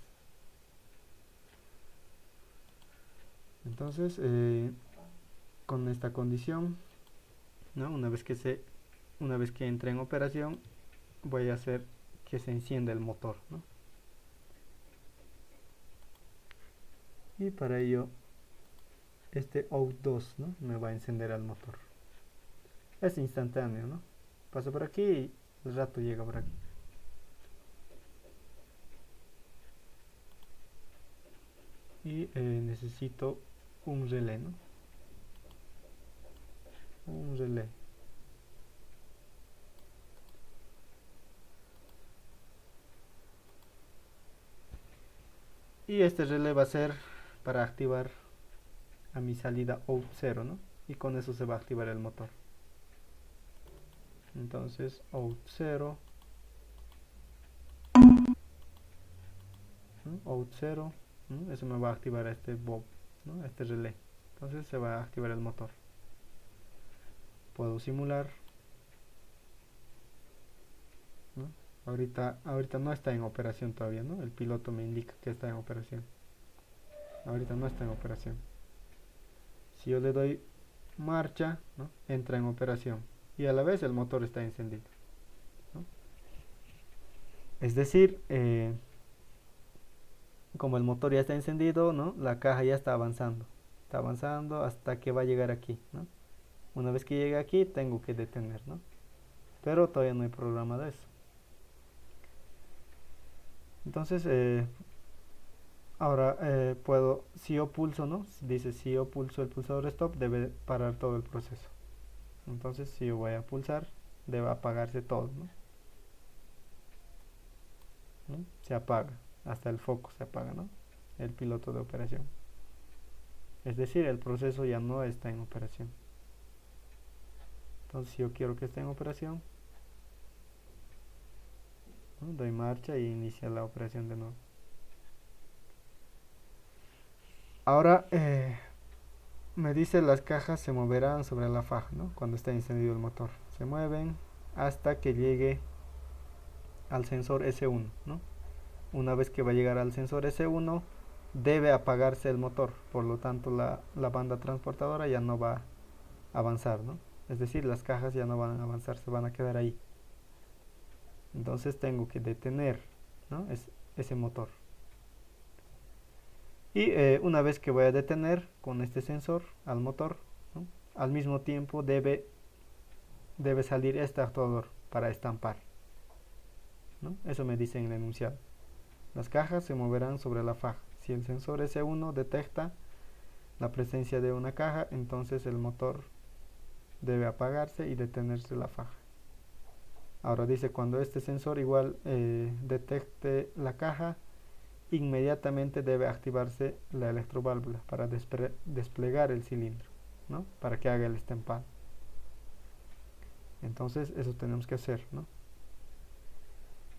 Entonces, con esta condición, ¿no? Una vez que entre en operación, voy a hacer que se encienda el motor, ¿no? Y para ello, este out2, ¿no? Me va a encender el motor. Es instantáneo, ¿no? Paso por aquí y el rato llega por aquí. Y necesito un relé, ¿no? Un relé. Y este relé va a ser para activar a mi salida out 0, ¿no? Y con eso se va a activar el motor. Entonces out 0, ¿no? Out 0, ¿no? Eso me va a activar este bob, ¿no? Este relé. Entonces se va a activar el motor. Puedo simular, ¿no? Ahorita no está en operación todavía, ¿no? El piloto me indica que está en operación. Ahorita no está en operación. Si yo le doy marcha, ¿no? Entra en operación y a la vez el motor está encendido, ¿no? Es decir, como el motor ya está encendido, ¿no? La caja ya está avanzando hasta que va a llegar aquí, ¿no? Una vez que llegue aquí tengo que detener, ¿no? Pero todavía no hay programa de eso. Entonces ahora puedo, si yo pulso, ¿no? Dice si yo pulso el pulsador stop debe parar todo el proceso. Entonces si yo voy a pulsar debe apagarse todo, ¿no? ¿No? Se apaga, hasta el foco se apaga, ¿no? El piloto de operación. Es decir, el proceso ya no está en operación. Entonces si yo quiero que esté en operación, ¿no? Doy marcha y inicia la operación de nuevo. Ahora me dice las cajas se moverán sobre la faja, ¿no? Cuando está encendido el motor. Se mueven hasta que llegue al sensor S1, ¿no? Una vez que va a llegar al sensor S1 debe apagarse el motor, por lo tanto la banda transportadora ya no va a avanzar, ¿no? Es decir, las cajas ya no van a avanzar, se van a quedar ahí. Entonces tengo que detener, ¿no? ese motor. Y una vez que voy a detener con este sensor al motor, ¿no? Al mismo tiempo debe salir este actuador para estampar, ¿no? Eso me dice en el enunciado. Las cajas se moverán sobre la faja. Si el sensor S1 detecta la presencia de una caja, entonces el motor debe apagarse y detenerse la faja. Ahora dice cuando este sensor igual detecte la caja, inmediatamente debe activarse la electroválvula para desplegar el cilindro, ¿no? Para que haga el estampado. Entonces eso tenemos que hacer, ¿no?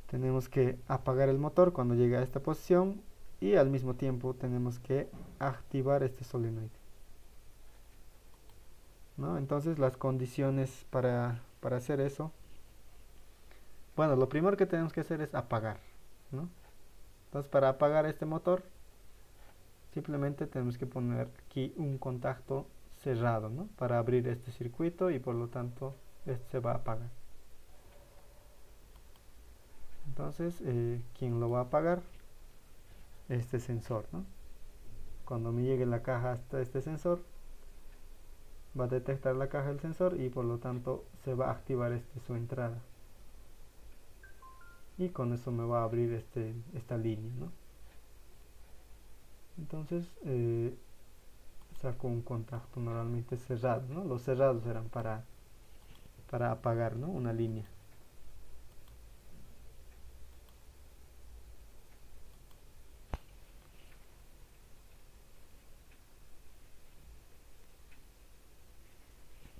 Tenemos que apagar el motor cuando llegue a esta posición y al mismo tiempo tenemos que activar este solenoide, ¿no? Entonces las condiciones para hacer eso, bueno, lo primero que tenemos que hacer es apagar, ¿no? Entonces para apagar este motor simplemente tenemos que poner aquí un contacto cerrado, ¿no? Para abrir este circuito y por lo tanto este se va a apagar. Entonces ¿quién lo va a apagar? Este sensor, ¿no? Cuando me llegue la caja hasta este sensor va a detectar la caja del sensor y por lo tanto se va a activar su entrada y con eso me va a abrir esta línea, ¿no? Entonces saco un contacto normalmente cerrado, ¿no? Los cerrados eran para apagar, ¿no? Una línea.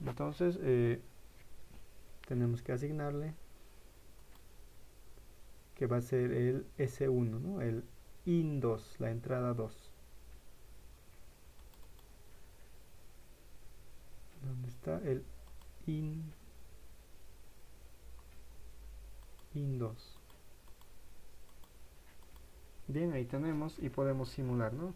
Entonces tenemos que asignarle que va a ser el S1, ¿no? El IN 2, la entrada 2. ¿Dónde está el IN 2? Bien, ahí tenemos y podemos simular, ¿no?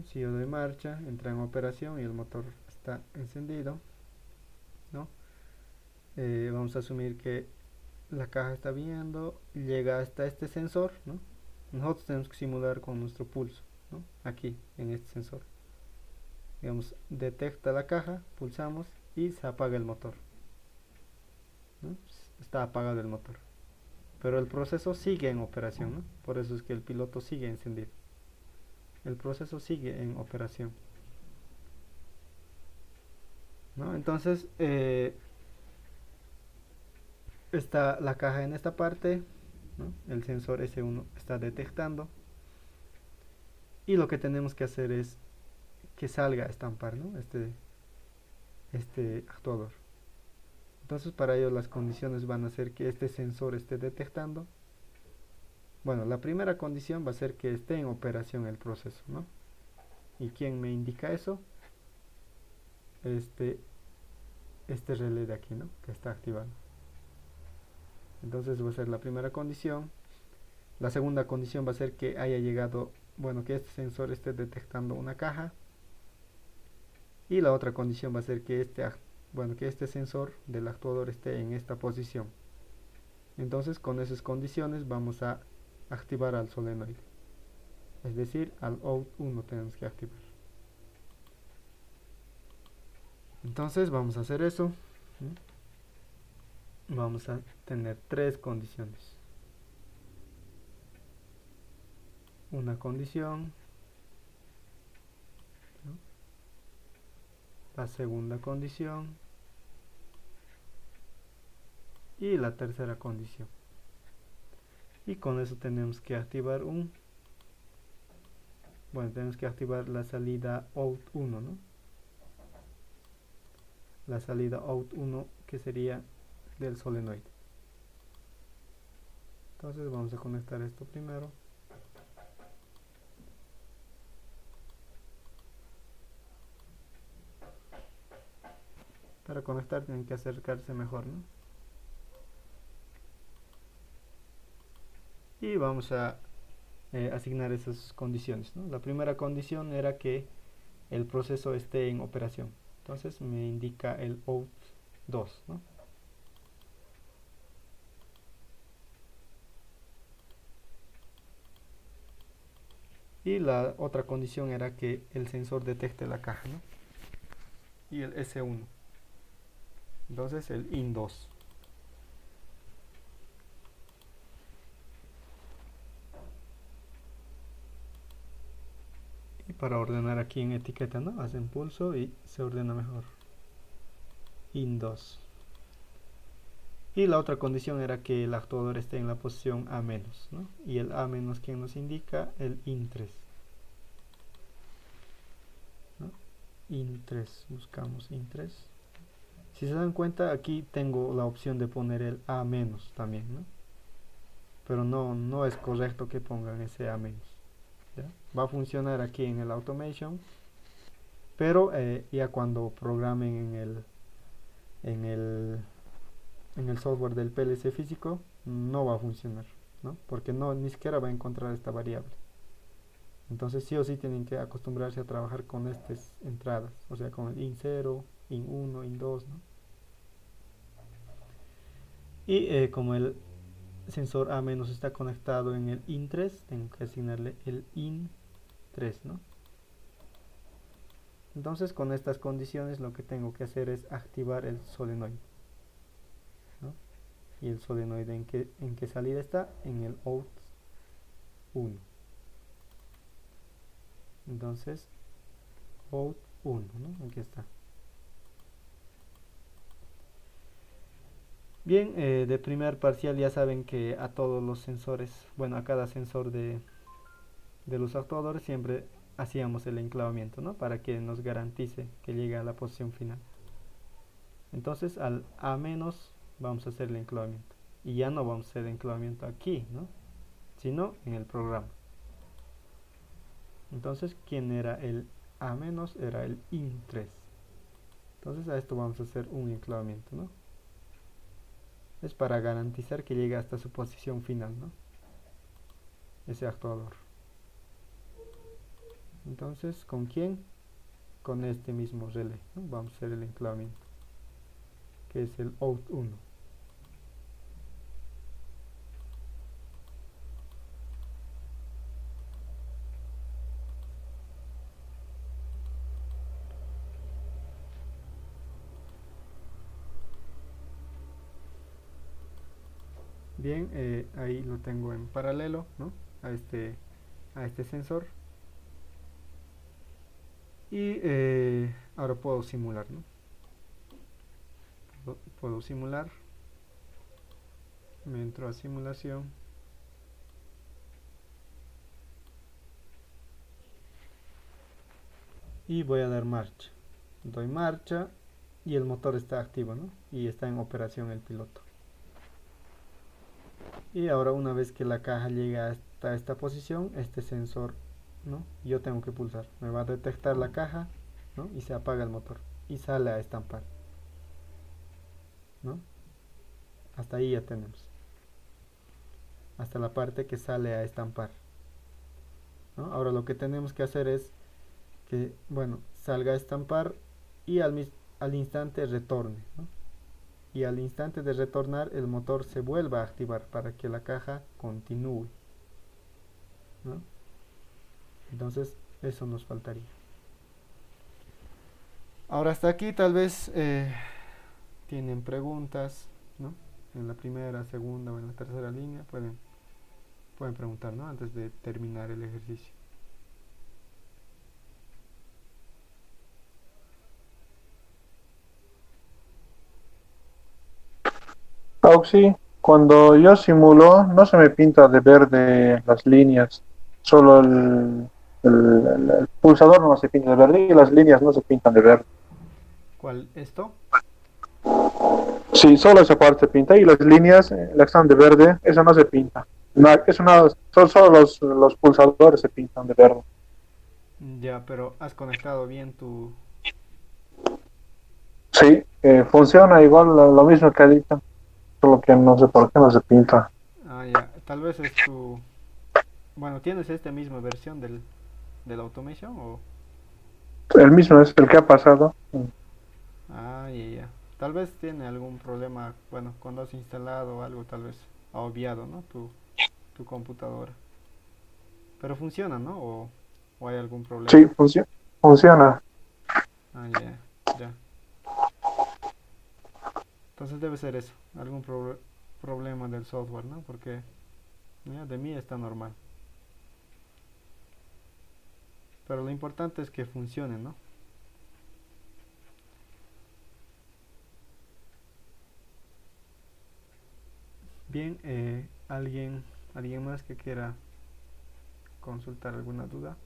Si yo doy marcha, entra en operación y el motor está encendido, ¿no? Vamos a asumir que la caja está viendo, llega hasta este sensor, ¿no? Nosotros tenemos que simular con nuestro pulso, ¿no? Aquí, en este sensor. Digamos, detecta la caja, pulsamos y se apaga el motor, ¿no? Está apagado el motor. Pero el proceso sigue en operación, ¿no? Por eso es que el piloto sigue encendido. El proceso sigue en operación, ¿no? Entonces, está la caja en esta parte, ¿no? El sensor S1 está detectando. Y lo que tenemos que hacer es que salga a estampar, ¿no? Este actuador. Entonces, para ello las condiciones van a ser que este sensor esté detectando. Bueno, la primera condición va a ser que esté en operación el proceso, ¿no? ¿Y quién me indica eso? Este relé de aquí, ¿no? Que está activado. Entonces va a ser la primera condición. La segunda condición va a ser que haya llegado, bueno, que este sensor esté detectando una caja. Y la otra condición va a ser que este sensor del actuador esté en esta posición. Entonces, con esas condiciones vamos a activar al solenoide. Es decir, al OUT1 tenemos que activar. Entonces vamos a hacer eso. Vamos a tener tres condiciones. Una condición, ¿no? La segunda condición y la tercera condición. Y con eso tenemos que activar tenemos que activar la salida OUT1, ¿no? La salida OUT1 que sería del solenoide. Entonces vamos a conectar esto primero. Para conectar tienen que acercarse mejor, ¿no? Y vamos a asignar esas condiciones, ¿no? La primera condición era que el proceso esté en operación. Entonces me indica el OUT2, ¿no? Y la otra condición era que el sensor detecte la caja, ¿no? Y el S1. Entonces el IN2. Y para ordenar aquí en etiqueta, ¿no? Hacen pulso y se ordena mejor. IN2. Y la otra condición era que el actuador esté en la posición A-, ¿no? Y el A- que nos indica el IN3, ¿no? IN3, buscamos IN3. Si se dan cuenta, aquí tengo la opción de poner el A- también, ¿no? Pero no es correcto que pongan ese A-. ¿Ya? Va a funcionar aquí en el automation, pero ya cuando programen en el software del PLC físico no va a funcionar, ¿no? Porque ni siquiera va a encontrar esta variable. Entonces sí o sí tienen que acostumbrarse a trabajar con estas entradas, o sea, con el IN0, IN1, IN2, ¿no? Y como el sensor A- está conectado en el IN3, tengo que asignarle el IN3, ¿no? Entonces con estas condiciones lo que tengo que hacer es activar el solenoide, ¿no? Y el solenoide en qué salida está, en el OUT1. Entonces OUT1, ¿no? Aquí está. Bien, de primer parcial ya saben que a todos los sensores, bueno, a cada sensor de los actuadores siempre hacíamos el enclavamiento, ¿no? Para que nos garantice que llegue a la posición final. Entonces al A menos vamos a hacer el enclavamiento. Y ya no vamos a hacer el enclavamiento aquí, ¿no? Sino en el programa. Entonces, ¿quién era el A menos? Era el IN3. Entonces a esto vamos a hacer un enclavamiento, ¿no? Es para garantizar que llegue hasta su posición final, ¿no? Ese actuador. Entonces, ¿con quién? Con este mismo relé, ¿no? Vamos a hacer el enclavamiento, que es el out1. Bien, ahí lo tengo en paralelo, ¿no? a este sensor. Y ahora puedo simular, ¿no? Puedo simular. Me entro a simulación. Y voy a dar marcha. Doy marcha y el motor está activo, ¿no? Y está en operación el piloto. Y ahora, una vez que la caja llega hasta esta posición, este sensor, ¿no? Yo tengo que pulsar. Me va a detectar la caja, ¿no? Y se apaga el motor. Y sale a estampar, ¿no? Hasta ahí ya tenemos. Hasta la parte que sale a estampar, ¿no? Ahora lo que tenemos que hacer es que, bueno, salga a estampar y al instante retorne, ¿no? Y al instante de retornar el motor se vuelva a activar para que la caja continúe, ¿no? Entonces eso nos faltaría. Ahora hasta aquí tal vez tienen preguntas, ¿no? En la primera, segunda o en la tercera línea pueden preguntar, ¿no? Antes de terminar el ejercicio. Auxi, cuando yo simulo, no se me pinta de verde las líneas, solo el pulsador no se pinta de verde y las líneas no se pintan de verde. ¿Cuál? ¿Esto? Sí, solo esa parte se pinta y las líneas, las que están de verde, eso no se pinta. No, solo los pulsadores se pintan de verde. Ya, pero has conectado bien tu... Sí, funciona igual lo mismo que ahorita, solo que no sé por qué no se pinta. Ah, ya. Tal vez es tu... Bueno, ¿tienes esta misma versión del Automation o...? El mismo es el que ha pasado. Ah, ya. Tal vez tiene algún problema, bueno, cuando has instalado algo, tal vez ha obviado, ¿no? Tu computadora. Pero funciona, ¿no? ¿O hay algún problema? Sí, funciona. Ah, ya. Entonces debe ser eso, algún problema del software, ¿no? Porque ya, de mí está normal. Pero lo importante es que funcione, ¿no? Bien, ¿alguien más que quiera consultar alguna duda?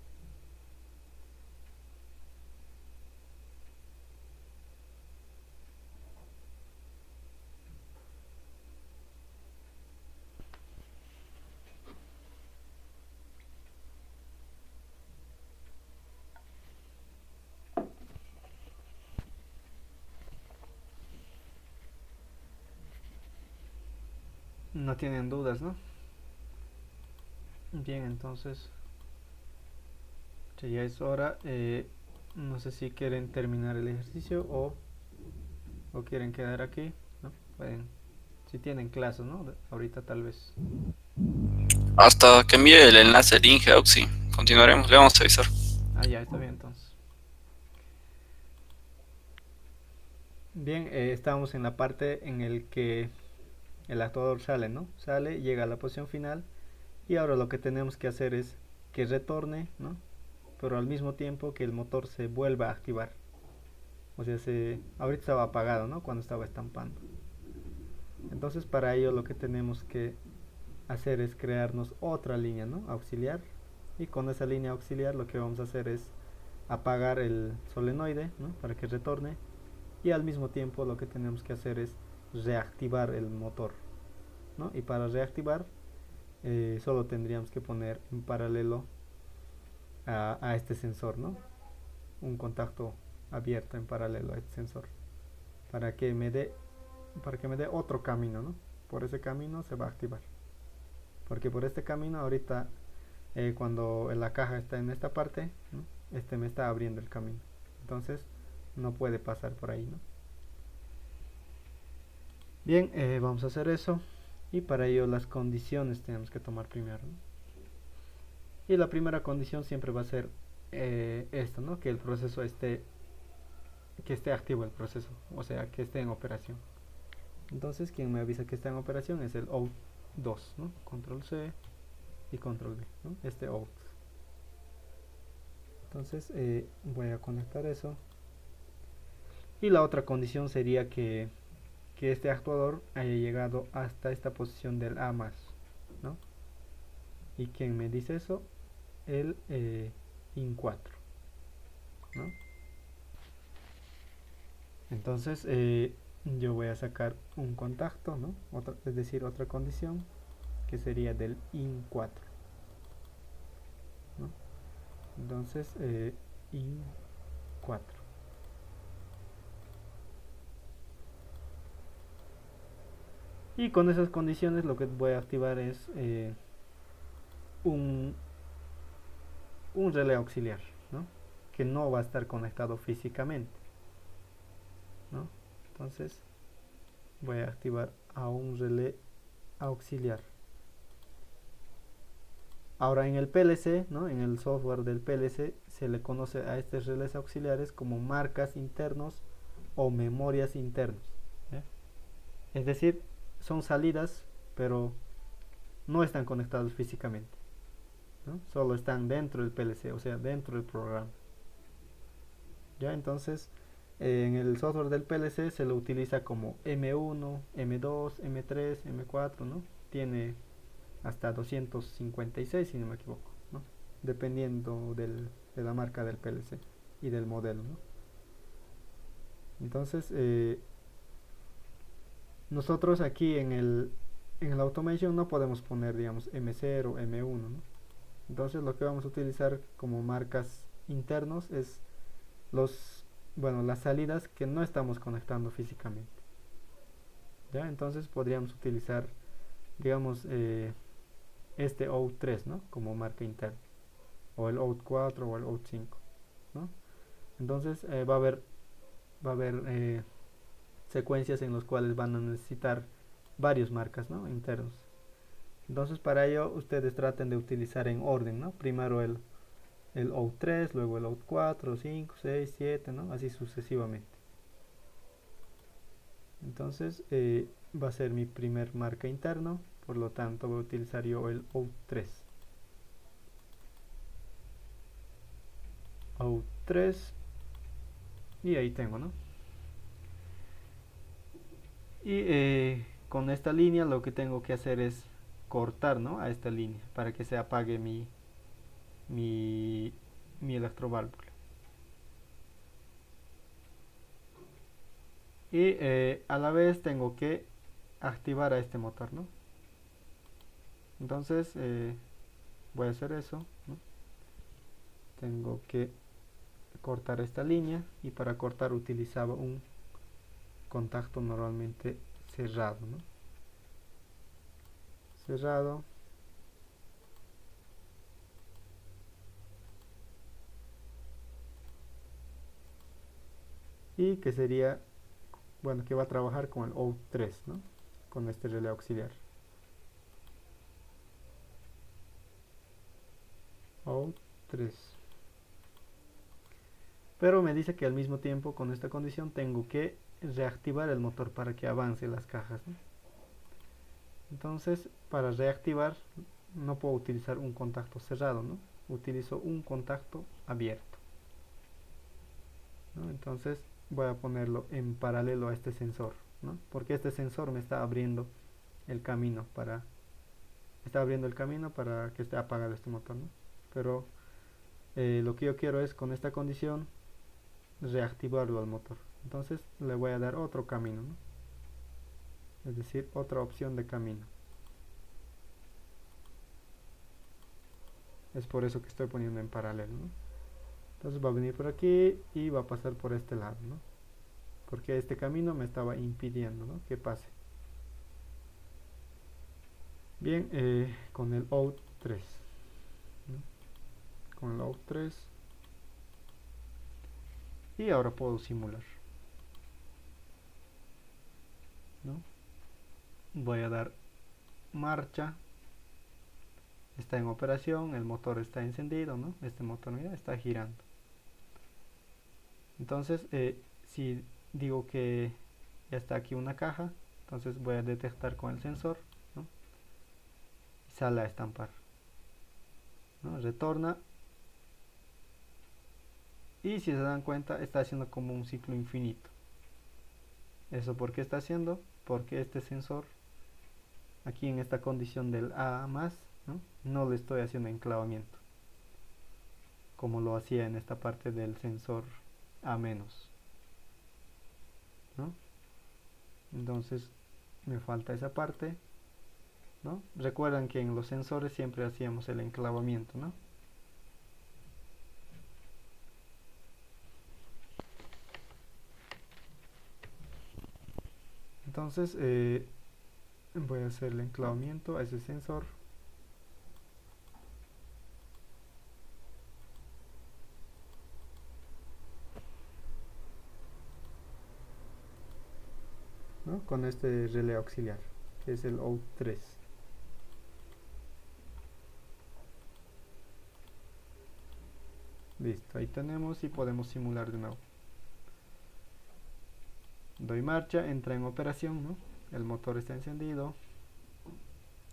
No tienen dudas, ¿no? Bien, entonces ya es hora. No sé si quieren terminar el ejercicio o quieren quedar aquí, ¿no? Pueden, si tienen clases, ¿no? Ahorita tal vez. Hasta que envíe el enlace el Inge Auxi. Continuaremos, le vamos a avisar. Ah, ya, está bien entonces. Bien, estamos en la parte en el que el actuador sale, ¿no? Sale, llega a la posición final y ahora lo que tenemos que hacer es que retorne, ¿no? Pero al mismo tiempo que el motor se vuelva a activar. O sea, ahorita estaba apagado, ¿no? Cuando estaba estampando. Entonces para ello lo que tenemos que hacer es crearnos otra línea, ¿no? Auxiliar. Y con esa línea auxiliar lo que vamos a hacer es apagar el solenoide, ¿no? Para que retorne. y al mismo tiempo lo que tenemos que hacer es reactivar el motor, ¿no? Y para reactivar solo tendríamos que poner en paralelo a este sensor, ¿no? Un contacto abierto en paralelo a este sensor para que me dé otro camino, ¿no? Por ese camino se va a activar, porque por este camino ahorita cuando la caja está en esta parte, ¿no? Este me está abriendo el camino, entonces no puede pasar por ahí, ¿no? Bien, vamos a hacer eso, y para ello las condiciones tenemos que tomar primero, ¿no? Y la primera condición siempre va a ser esto, ¿no? Que el proceso esté activo el proceso, o sea, que esté en operación. Entonces, quien me avisa que está en operación es el out 2, ¿no? Control C y control V, ¿no? Este out. Entonces, voy a conectar eso. Y la otra condición sería que este actuador haya llegado hasta esta posición del A+, ¿no? Y quien me dice eso, el IN4, ¿no? Entonces yo voy a sacar un contacto, ¿no? Es decir, otra condición que sería del IN4, ¿no? Entonces IN4. Y con esas condiciones lo que voy a activar es un relé auxiliar, ¿no? Que no va a estar conectado físicamente, ¿no? Entonces voy a activar a un relé auxiliar. Ahora en el PLC, ¿no? En el software del PLC se le conoce a estos relés auxiliares como marcas internos o memorias internos, ¿ya? Es decir, son salidas pero no están conectados físicamente, ¿no? Solo están dentro del PLC, o sea, dentro del programa. Ya, entonces en el software del PLC se lo utiliza como M1, M2, M3, M4, ¿no? Tiene hasta 256 si no me equivoco, ¿no? Dependiendo de la marca del PLC y del modelo, ¿no? Entonces nosotros aquí en el automation no podemos poner, digamos, M0, M1, ¿no? Entonces lo que vamos a utilizar como marcas internos es las salidas que no estamos conectando físicamente, ¿ya? Entonces podríamos utilizar, digamos, este OUT3, ¿no? Como marca interna, o el OUT4 o el OUT5, ¿no? Entonces va a haber secuencias en las cuales van a necesitar varios marcas, ¿no? Internos. Entonces para ello ustedes traten de utilizar en orden, ¿no? Primero el OUT3, luego el OUT4, 5, 6, 7, ¿no? Así sucesivamente. Entonces va a ser mi primer marca interno, por lo tanto voy a utilizar yo el OUT3. OUT3, y ahí tengo, ¿no? Y con esta línea lo que tengo que hacer es cortar, ¿no? A esta línea para que se apague mi electroválvula. Y a la vez tengo que activar a este motor, ¿no? Entonces voy a hacer eso, ¿no? Tengo que cortar esta línea, y para cortar utilizaba un contacto normalmente cerrado, ¿no? Cerrado. Y que sería, bueno, que va a trabajar con el OUT3, ¿no? Con este relé auxiliar. OUT3. Pero me dice que al mismo tiempo, con esta condición, tengo que reactivar el motor para que avance las cajas, ¿no? Entonces, para reactivar no puedo utilizar un contacto cerrado, ¿no? Utilizo un contacto abierto, ¿no? Entonces voy a ponerlo en paralelo a este sensor, ¿no? Porque este sensor me está abriendo el camino para que esté apagado este motor, ¿no? Pero lo que yo quiero es, con esta condición, reactivarlo al motor, Entonces le voy a dar otro camino, ¿no? Es decir, otra opción de camino. Es por eso que estoy poniendo en paralelo, ¿no? Entonces va a venir por aquí y va a pasar por este lado, ¿no? Porque este camino me estaba impidiendo, ¿no?, que pase. Bien, con el out 3, ¿no? Con el out 3. Y ahora puedo simular, ¿no? Voy a dar marcha. Está en operación, el motor está encendido, ¿no? Este motor, mira, está girando. Entonces, si digo que ya está aquí una caja, entonces voy a detectar con el sensor, ¿no? Y sale a estampar, ¿no? Retorna. Y si se dan cuenta, está haciendo como un ciclo infinito. ¿Eso por qué está haciendo? Porque este sensor, aquí en esta condición del A+, no le estoy haciendo enclavamiento, como lo hacía en esta parte del sensor A-, ¿no? Entonces me falta esa parte, ¿no? Recuerdan que en los sensores siempre hacíamos el enclavamiento, ¿no? Entonces voy a hacer el enclavamiento a ese sensor. ¿No? Con este relé auxiliar, que es el out 3. Listo, ahí tenemos y podemos simular de nuevo. Doy marcha, entra en operación, ¿no? El motor está encendido.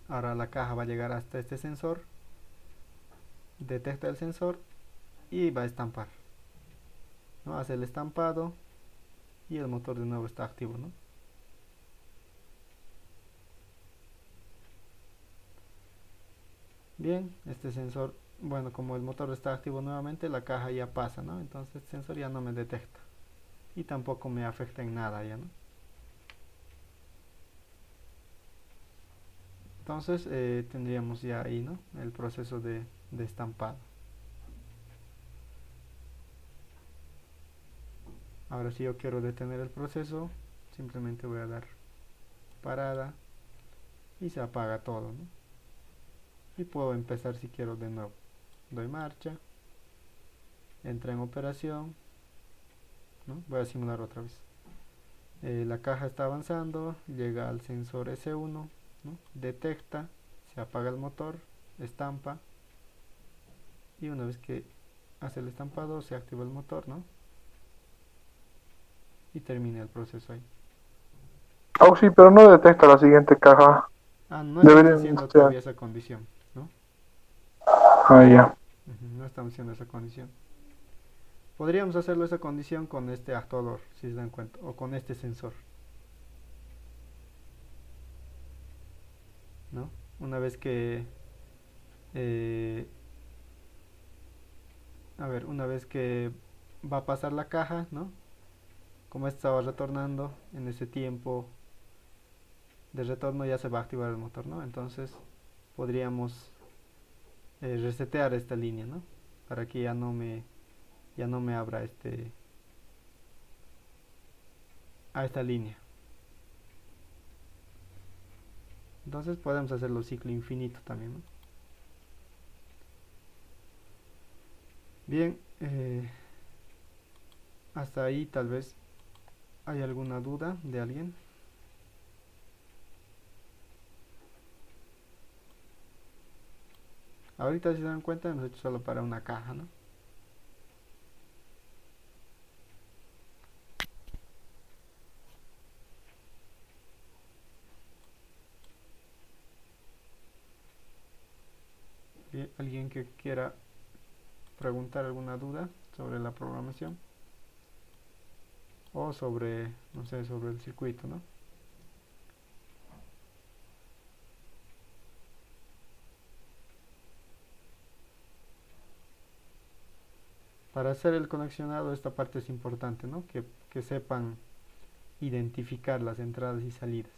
Ahora la caja va a llegar hasta este sensor. Detecta el sensor y va a estampar, ¿no? Hace el estampado y el motor de nuevo está activo, ¿no? Bien, este sensor, bueno, como el motor está activo nuevamente, la caja ya pasa, ¿no? Entonces el sensor ya no me detecta y tampoco me afecta en nada ya, ¿no? Entonces tendríamos ya ahí, ¿no?, el proceso de estampado. Ahora si yo quiero detener el proceso, simplemente voy a dar parada y se apaga todo, ¿no? Y puedo empezar si quiero de nuevo. Doy marcha, entra en operación, ¿no? Voy a simular otra vez. La caja está avanzando, llega al sensor S1, ¿no? Detecta, se apaga el motor, estampa y una vez que hace el estampado se activa el motor, ¿no? Y termina el proceso ahí. Oh, sí, pero no detecta la siguiente caja. Ah, no estamos Deberían haciendo ser. todavía esa condición, ¿no? Ah, ya. No estamos haciendo esa condición. Podríamos hacerlo esa condición con este actuador, si se dan cuenta, o con este sensor, ¿no? Una vez que una vez que va a pasar la caja, ¿no? Como estaba retornando, en ese tiempo de retorno ya se va a activar el motor, ¿no? Entonces podríamos resetear esta línea, ¿no? Para que ya no me abra a esta línea. Entonces podemos hacerlo ciclo infinito también, ¿no? Bien, hasta ahí tal vez hay alguna duda de alguien. Ahorita si se dan cuenta hemos hecho solo para una caja, ¿no? Bien, ¿alguien que quiera preguntar alguna duda sobre la programación? O sobre, no sé, sobre el circuito, ¿no? Para hacer el conexionado esta parte es importante, ¿no? Que sepan identificar las entradas y salidas,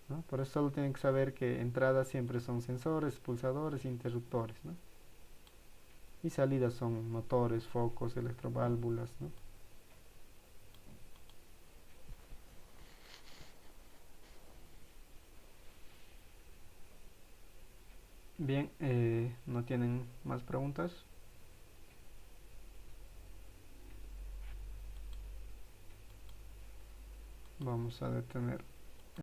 ¿no? Por eso solo tienen que saber que entradas siempre son sensores, pulsadores e interruptores, ¿no? Y salidas son motores, focos, electroválvulas, ¿no? Bien, ¿no tienen más preguntas? Vamos a detener